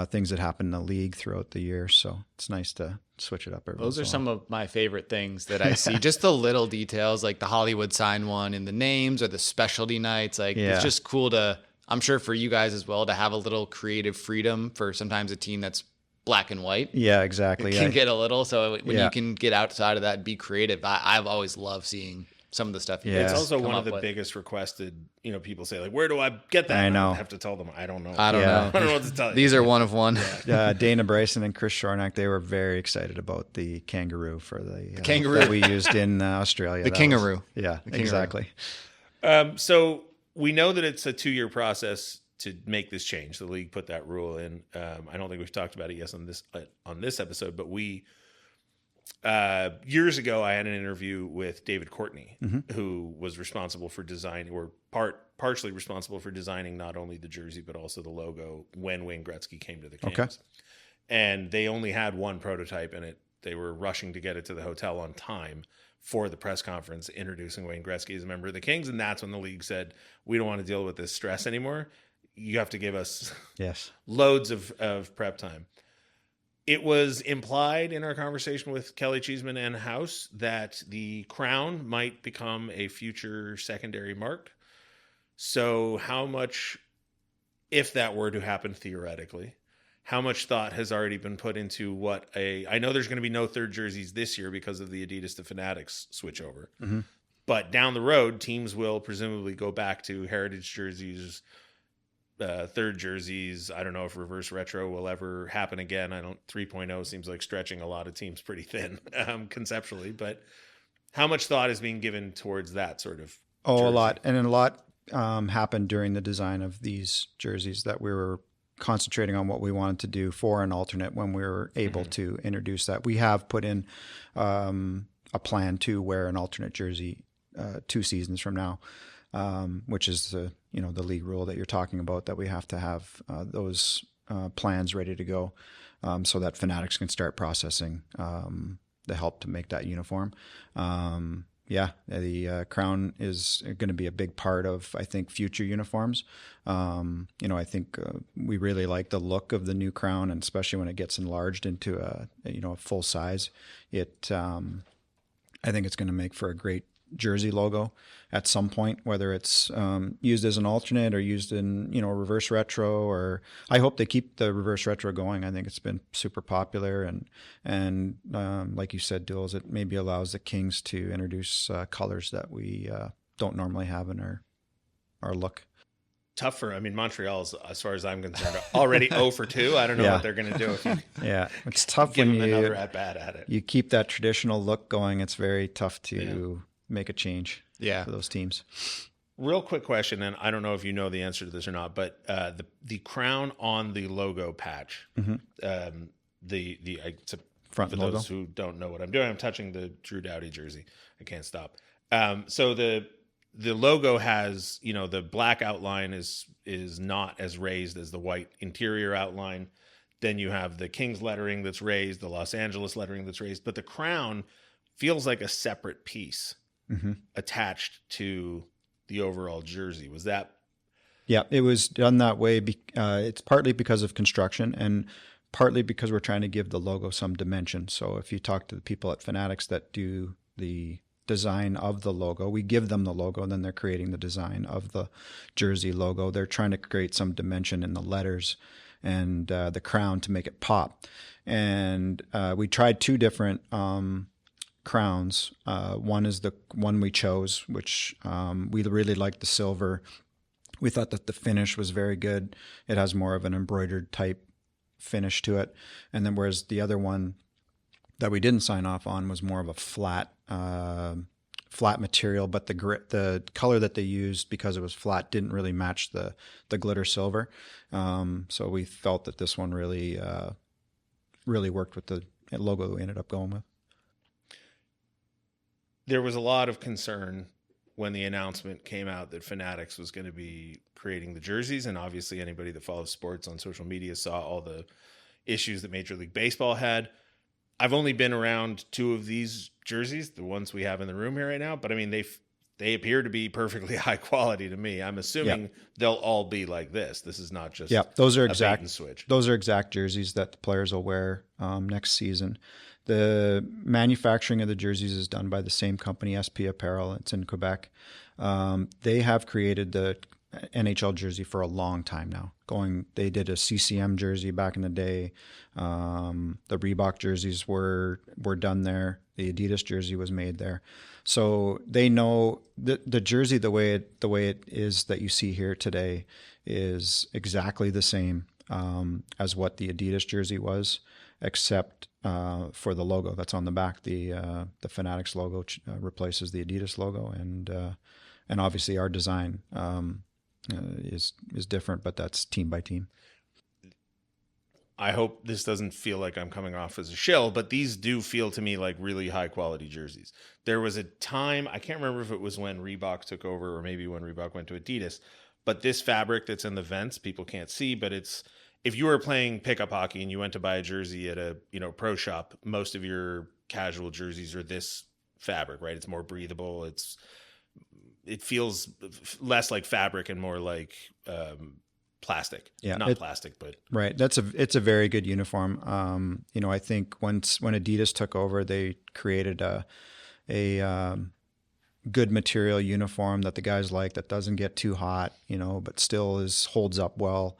things that happen in the league throughout the year. So it's nice to switch it up every Those are once in a some of my favorite things that I see. Just the little details, like the Hollywood sign one in the names or the specialty nights. Like Yeah. it's just cool to, I'm sure for you guys as well, to have a little creative freedom for sometimes a team that's black and white. Yeah, exactly. It can get a little. So when Yeah. you can get outside of that and be creative, I've always loved seeing some of the stuff. Yeah. It's also come one of up the with. biggest requested, people say, like, where do I get that? I know. I have to tell them, I don't know. I don't Yeah. know. I don't know what to tell you. These are one of one. Dana Bryson and Chris Shornack, they were very excited about the kangaroo for the kangaroo. that we used in Australia. The That kangaroo. Yeah, kangaroo. exactly. So we know that it's a 2-year process to make this change. The league put that rule in. I don't think we've talked about it yet on this episode, but we years ago I had an interview with David Courtney, who was responsible for designing, or partially responsible for designing not only the jersey but also the logo when Wayne Gretzky came to the Kings. Okay. And they only had one prototype, and they were rushing to get it to the hotel on time for the press conference introducing Wayne Gretzky as a member of the Kings. And that's when the league said, we don't want to deal with this stress anymore. You have to give us Yes. loads of prep time. It was implied in our conversation with Kelly Cheeseman and House that the crown might become a future secondary mark. So how much, if that were to happen theoretically, how much thought has already been put into I know there's going to be no third jerseys this year because of the Adidas to Fanatics switchover. Mm-hmm. But down the road, teams will presumably go back to heritage jerseys, third jerseys. I don't know if reverse retro will ever happen again. 3.0 seems like stretching a lot of teams pretty thin conceptually, but how much thought is being given towards that sort of Oh, jersey? a lot. And a lot happened during the design of these jerseys that we were concentrating on what we wanted to do for an alternate when we were able to introduce that. We have put in a plan to wear an alternate jersey 2 seasons from now, which is the league rule that you're talking about, that we have to have those plans ready to go so that Fanatics can start processing the help to make that uniform. The crown is going to be a big part of, I think, future uniforms. I think we really like the look of the new crown, and especially when it gets enlarged into a full size. I think it's going to make for a great jersey logo at some point, whether it's used as an alternate or used in reverse retro, or I hope they keep the reverse retro going. I think it's been super popular, and like you said, Duels, it maybe allows the Kings to introduce colors that we don't normally have in our look. Tougher. Montreal's, as far as I'm concerned, already 0 for 2. I don't know what they're going to do if you Yeah, it's tough give when them you another at bat at it. you keep that traditional look going. It's very tough to make a change for those teams. Real quick question, and I don't know if you know the answer to this or not, but the crown on the logo patch, it's a, Front for logo. those who don't know what I'm doing, I'm touching the Drew Doughty jersey. I can't stop. So the logo has, the black outline is not as raised as the white interior outline. Then you have the Kings lettering that's raised, the Los Angeles lettering that's raised, but the crown feels like a separate piece attached to the overall jersey. Was that? Yeah, it was done that way. It's partly because of construction and partly because we're trying to give the logo some dimension. So if you talk to the people at Fanatics that do the design of the logo, we give them the logo, and then they're creating the design of the jersey logo. They're trying to create some dimension in the letters and the crown to make it pop. And we tried 2 different crowns. One is the one we chose, which we really liked the silver. We thought that the finish was very good. It has more of an embroidered type finish to it. And then whereas the other one that we didn't sign off on was more of a flat material, but the color that they used, because it was flat, didn't really match the glitter silver. So we felt that this one really worked with the logo that we ended up going with. There was a lot of concern when the announcement came out that Fanatics was going to be creating the jerseys, and obviously anybody that follows sports on social media saw all the issues that Major League Baseball had. I've only been around 2 of these jerseys, the ones we have in the room here right now, but I mean, they appear to be perfectly high quality to me. I'm assuming they'll all be like this. This is not just those are a bait exact and switch. Those are exact jerseys that the players will wear next season. The manufacturing of the jerseys is done by the same company, SP Apparel. It's in Quebec. They have created the NHL jersey for a long time now. They did a CCM jersey back in the day. The Reebok jerseys were done there. The Adidas jersey was made there. So they know the jersey the way it is that you see here today is exactly the same as what the Adidas jersey was, except for the logo that's on the back. The Fanatics logo replaces the Adidas logo, and obviously our design is different, but that's team by team. I hope this doesn't feel like I'm coming off as a shill, but these do feel to me like really high quality jerseys. There was a time, I can't remember if it was when Reebok took over or maybe when Reebok went to Adidas, but this fabric that's in the vents, people can't see, but it's, if you were playing pickup hockey and you went to buy a jersey at a, pro shop, most of your casual jerseys are this fabric, right? It's more breathable. It feels less like fabric and more like plastic. Yeah, not plastic, but right. It's a very good uniform. I think when Adidas took over, they created a good material uniform that the guys like, that doesn't get too hot, but still holds up well,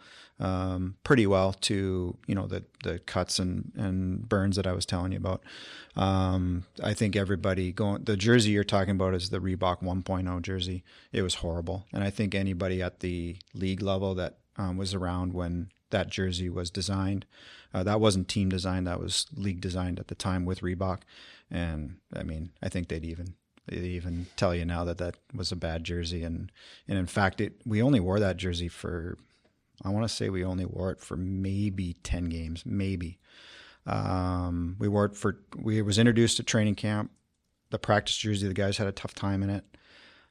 pretty well to the cuts and burns that I was telling you about. I think the jersey you're talking about is the Reebok 1.0 jersey. It was horrible, and I think anybody at the league level that was around when that jersey was designed, that wasn't team design, that was league designed at the time with Reebok, and I mean, I think they'd even tell you now that was a bad jersey, and in fact, we only wore that jersey for, I want to say we only wore it for maybe 10 games, maybe. We wore it it was introduced at training camp. The practice jersey, the guys had a tough time in it,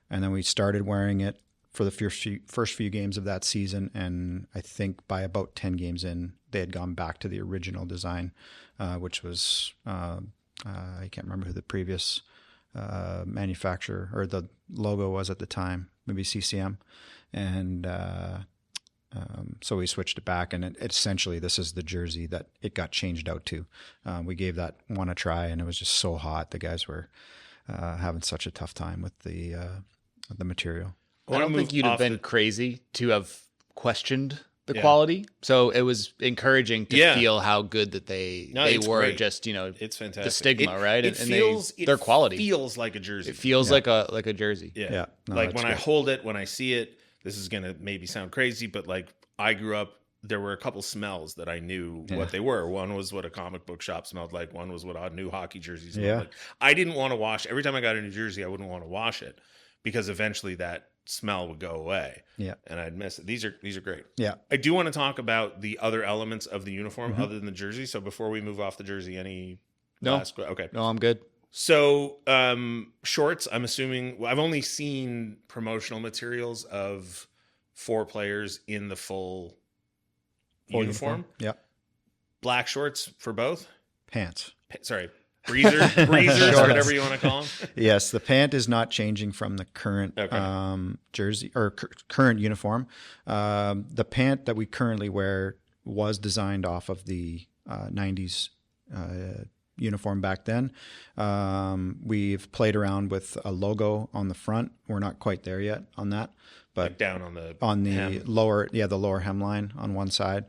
and then we started wearing it for the first few games of that season, and I think by about 10 games in, they had gone back to the original design, which was I can't remember who the previous manufacturer or the logo was at the time, maybe CCM, and so we switched it back, and essentially this is the jersey that it got changed out to. We gave that one a try, and it was just so hot. The guys were having such a tough time with the material. I don't think you'd have been crazy to have questioned the quality. So it was encouraging to feel how good that they were. Great. Just it's fantastic. The stigma, right? Their quality feels like a jersey. It feels like a jersey. Yeah. No, like when I hold it, when I see it, this is gonna maybe sound crazy, but like I grew up, there were a couple smells that I knew what they were. One was what a comic book shop smelled like. One was what a new hockey jersey smelled like. I didn't want to wash. Every time I got a new jersey, I wouldn't want to wash it because eventually that smell would go away. Yeah. And I'd miss it. These are great. Yeah. I do want to talk about the other elements of the uniform other than the jersey. So before we move off the jersey, okay. No, I'm good. So shorts, I'm assuming, I've only seen promotional materials of 4 players in the full uniform. Yeah. Black shorts for both? Pants. Breezers, whatever you want to call them. Yes, the pant is not changing from the current jersey or current uniform. The pant that we currently wear was designed off of the 90s uniform back then. We've played around with a logo on the front. We're not quite there yet on that, but like down on the hem. Lower hemline on one side.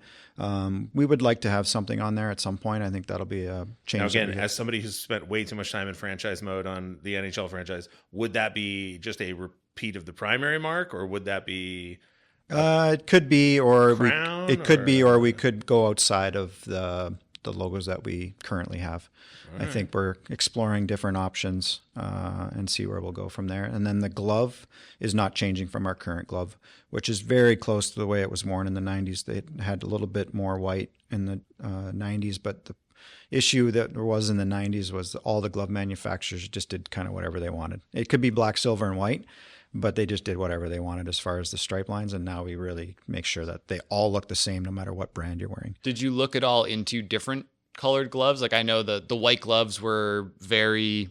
We would like to have something on there at some point. I think that'll be a change. Now again, as somebody who's spent way too much time in franchise mode on the NHL franchise, would that be just a repeat of the primary mark, or would that be? It could be, or we could go outside of the logos that we currently have. Right. I think we're exploring different options and see where we'll go from there. And then the glove is not changing from our current glove, which is very close to the way it was worn in the 90s. They had a little bit more white in the 90s, but issue that there was in the 90s was all the glove manufacturers just did kind of whatever they wanted. It could be black, silver, and white, but they just did whatever they wanted as far as the stripe lines. And now we really make sure that they all look the same no matter what brand you're wearing. Did you look at all into different colored gloves? Like, I know the white gloves were very,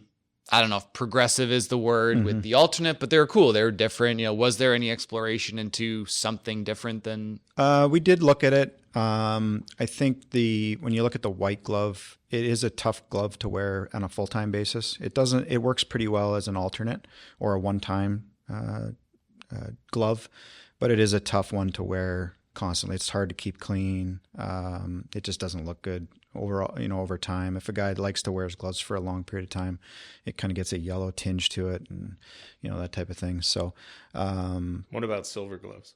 I don't know if progressive is the word with the alternate, but they were cool. They were different. You know, was there any exploration into something different than? We did look at it. I think when you look at the white glove, it is a tough glove to wear on a full-time basis. It works pretty well as an alternate or a one-time glove, but it is a tough one to wear constantly. It's hard to keep clean. It just doesn't look good overall, over time. If a guy likes to wear his gloves for a long period of time, it kind of gets a yellow tinge to it and, that type of thing. So, what about silver gloves?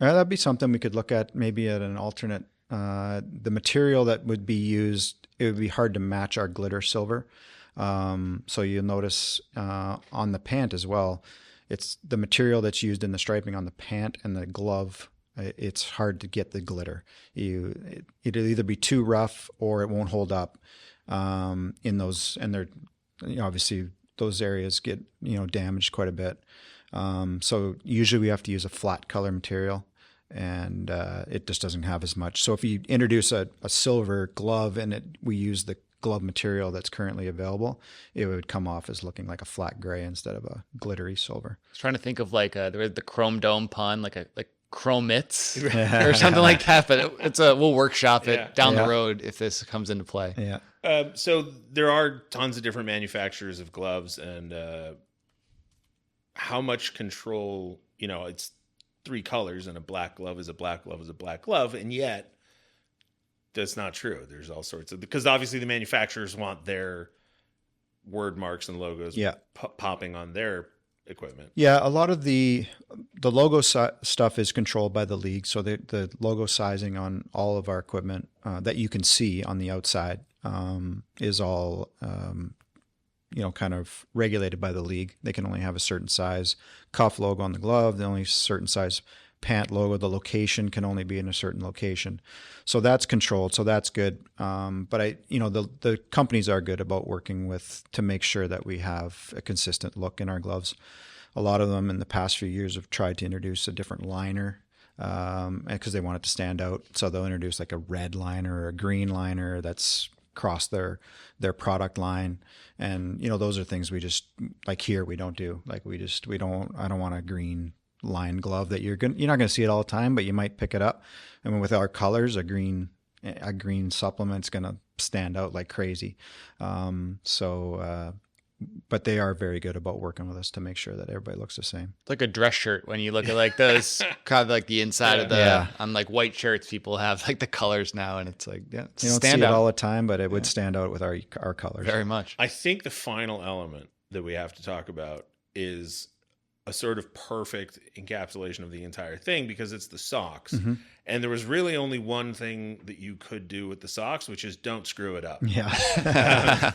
That'd be something we could look at, maybe at an alternate. The material that would be used, it would be hard to match our glitter silver. So you'll notice on the pant as well, it's the material that's used in the striping on the pant and the glove. It's hard to get the glitter. It'll either be too rough or it won't hold up in those. And they're obviously those areas get damaged quite a bit. So usually we have to use a flat color material, and it just doesn't have as much. So if you introduce a silver glove and we use the glove material that's currently available, it would come off as looking like a flat gray instead of a glittery silver. I was trying to think of like the chrome dome pun, like chromits or something like that, but we'll workshop it down the road if this comes into play. Yeah. So there are tons of different manufacturers of gloves, and how much control, it's 3 colors, and a black glove is a black glove is a black glove, and yet that's not true. There's all sorts of, because obviously the manufacturers want their word marks and logos popping on their equipment. Yeah, a lot of the logo stuff is controlled by the league. So the logo sizing on all of our equipment that you can see on the outside is all kind of regulated by the league. They can only have a certain size cuff logo on the glove. The only certain size pant logo. The location can only be in a certain location. So that's controlled. So that's good. But the companies are good about working to make sure that we have a consistent look in our gloves. A lot of them in the past few years have tried to introduce a different liner because they want it to stand out. So they'll introduce like a red liner or a green liner that's across their product line. And, those are things we just, like here, we don't do. Like I don't want a green line glove that you're not going to see it all the time, but you might pick it up. I mean, with our colors, a green supplement's going to stand out like crazy. But they are very good about working with us to make sure that everybody looks the same. It's like a dress shirt when you look at like those kind of like the inside of on like white shirts, people have like the colors now, and it's like, you don't see it all the time, but it would stand out with our colors. Very much. I think the final element that we have to talk about is a sort of perfect encapsulation of the entire thing, because it's the socks. Mm-hmm. And there was really only one thing that you could do with the socks, which is don't screw it up. Yeah.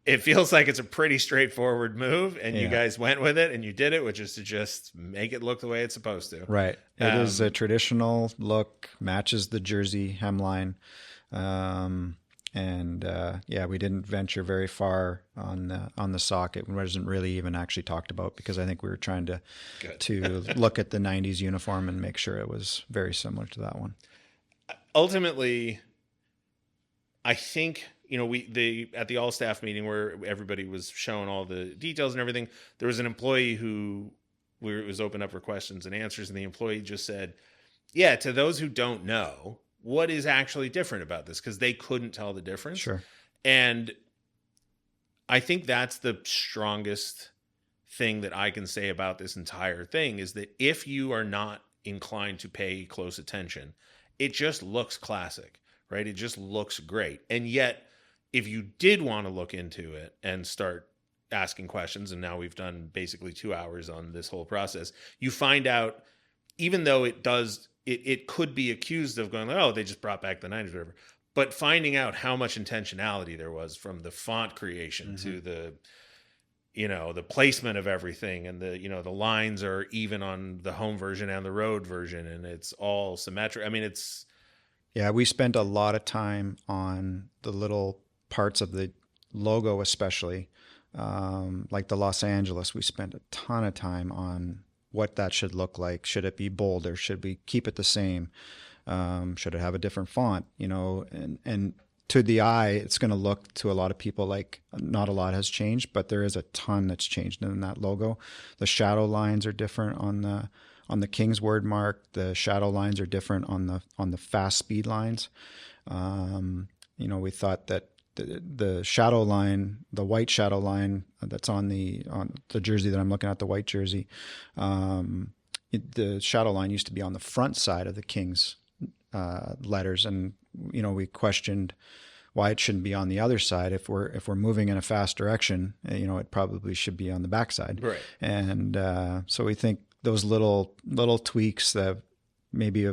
It feels like it's a pretty straightforward move, and you guys went with it and you did it, which is to just make it look the way it's supposed to. Right. It is a traditional look, matches the jersey hemline. We didn't venture very far on the sock. It wasn't really even actually talked about because I think we were trying to look at the 90s uniform and make sure it was very similar to that one. Ultimately, I think, at the all-staff meeting where everybody was showing all the details and everything, there was an employee it was open up for questions and answers, and the employee just said, yeah, to those who don't know, what is actually different about this? Because they couldn't tell the difference. Sure. And I think that's the strongest thing that I can say about this entire thing, is that if you are not inclined to pay close attention, it just looks classic, right? It just looks great. And yet, if you did want to look into it and start asking questions, and now we've done basically 2 hours on this whole process, you find out, even though it could be accused of going, oh, they just brought back the 90s or whatever. But finding out how much intentionality there was from the font creation to the placement of everything, and the lines are even on the home version and the road version, and it's all symmetric. I mean, Yeah, we spent a lot of time on the little parts of the logo, especially like the Los Angeles. We spent a ton of time on what that should look like. Should it be bolder? Should we keep it the same? Should it have a different font? And to the eye, it's going to look to a lot of people like not a lot has changed, but there is a ton that's changed in that logo. The shadow lines are different on the King's word mark. The shadow lines are different on the fast speed lines. We thought that the shadow line, the white shadow line that's on the jersey that I'm looking at, the white jersey, the shadow line used to be on the front side of the King's letters, and we questioned why it shouldn't be on the other side. If we're moving in a fast direction, it probably should be on the back side. Right. And so we think those little tweaks that maybe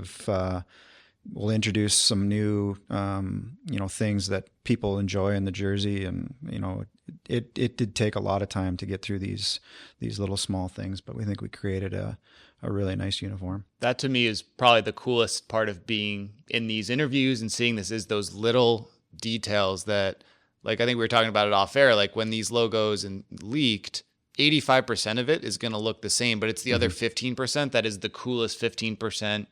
will introduce some new things that people enjoy in the jersey, and it did take a lot of time to get through these little small things, but we think we created a really nice uniform. That to me is probably the coolest part of being in these interviews and seeing this, is those little details that, like, I think we were talking about it off air, like when these logos and leaked, 85% of it is going to look the same, but it's the other 15% that is the coolest 15%,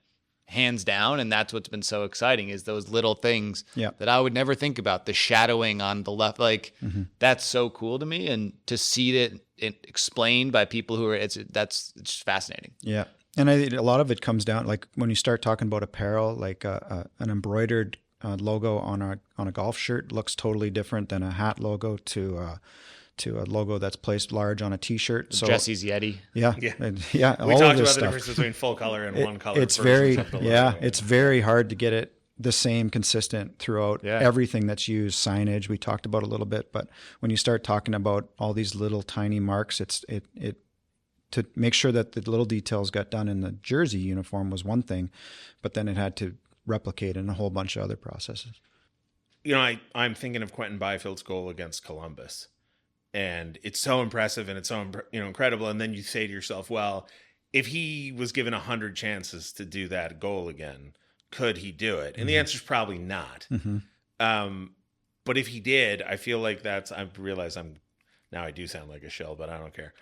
hands down. And that's what's been so exciting, is those little things that I would never think about. The shadowing on the left, like that's so cool to me, and to see it explained by people who are, it's just fascinating. Yeah. And I think a lot of it comes down, like when you start talking about apparel, like an embroidered logo on a golf shirt looks totally different than a hat logo to a logo that's placed large on a T-shirt. So Jesse's Yeti. Yeah. Yeah. Yeah. We all talked of this about stuff. the difference between full color and one color. It's versions of the logo. it's very hard to get it the same consistent throughout everything that's used. Signage we talked about a little bit, but when you start talking about all these little tiny marks, it to make sure that the little details got done in the jersey uniform was one thing, but then it had to replicate in a whole bunch of other processes. I'm thinking of Quentin Byfield's goal against Columbus, and it's so impressive and it's so incredible. And then you say to yourself, well, if he was given 100 chances to do that goal again, could he do it? And the answer is probably not. But if he did, I feel like I realize now I do sound like a shell, but I don't care.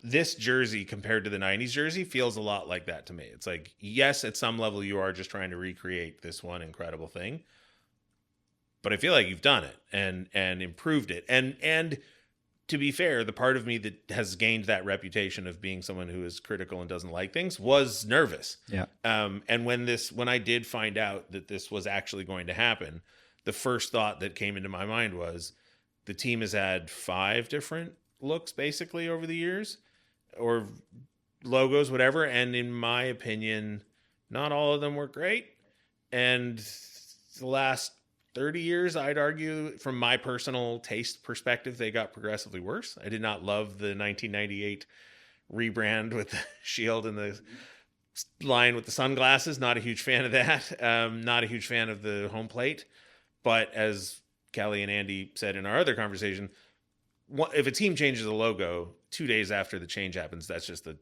This jersey compared to the 90s jersey feels a lot like that to me. It's like, yes, at some level you are just trying to recreate this one incredible thing, but I feel like you've done it and improved it. And to be fair, the part of me that has gained that reputation of being someone who is critical and doesn't like things was nervous. Yeah. And when I did find out that this was actually going to happen, the first thought that came into my mind was, the team has had 5 different looks basically over the years, or logos, whatever. And in my opinion, not all of them were great. And the last 30 years, I'd argue, from my personal taste perspective, they got progressively worse. I did not love the 1998 rebrand with the shield and the line with the sunglasses. Not a huge fan of that. Not a huge fan of the home plate. But as Kelly and Andy said in our other conversation, if a team changes the logo 2 days after the change happens, that's just the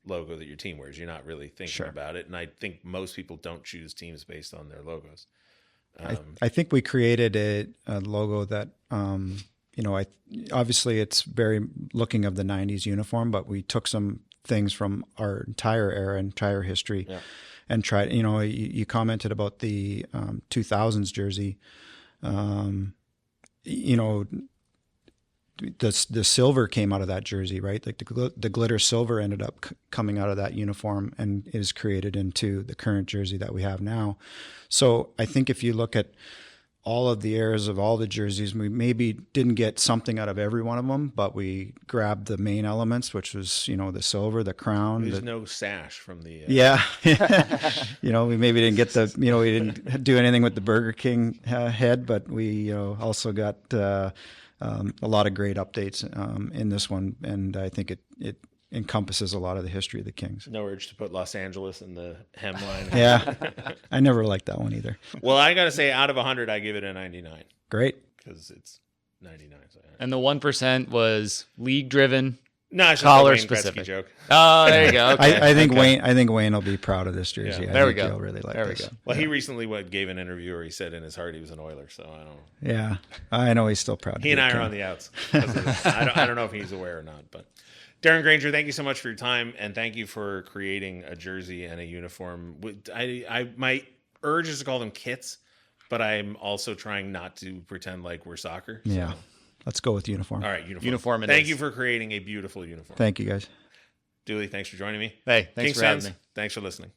logo that your team wears. You're not really thinking about it. And I think most people don't choose teams based on their logos. I think we created a logo that, obviously it's very looking of the 90s uniform, but we took some things from our entire era, entire history, and tried, you commented about the 2000s jersey. The silver came out of that jersey, right? Like the glitter silver ended up coming out of that uniform and is created into the current jersey that we have now. So I think if you look at all of the eras of all the jerseys, we maybe didn't get something out of every one of them, but we grabbed the main elements, which was, the silver, the crown. There's no sash from the... we maybe didn't get we didn't do anything with the Burger King head, but we also got a lot of great updates in this one. And I think it encompasses a lot of the history of the Kings. No urge to put Los Angeles in the hemline. Yeah, I never liked that one either. Well, I got to say, out of 100, I give it a 99. Great. Because it's 99. So and the 1% was league driven, No, it's just Collar a Wayne specific Gretzky joke. Oh, there you go. Okay. I think Wayne will be proud of this jersey. Yeah. I There we think go. He'll really like There we this. go. Well, he recently gave an interview where he said in his heart he was an Oiler, so I don't know. Yeah, I know he's still proud. He and I are on the outs. I don't know if he's aware or not, but Darren Granger, thank you so much for your time, and thank you for creating a jersey and a uniform. My urge is to call them kits, but I'm also trying not to pretend like we're soccer. So. Yeah, let's go with uniform. All right, uniform. Uniform it Thank is. you for creating a beautiful uniform. Thank you, guys. Dooley, thanks for joining me. Hey, thanks Kings for having fans, me. thanks for listening.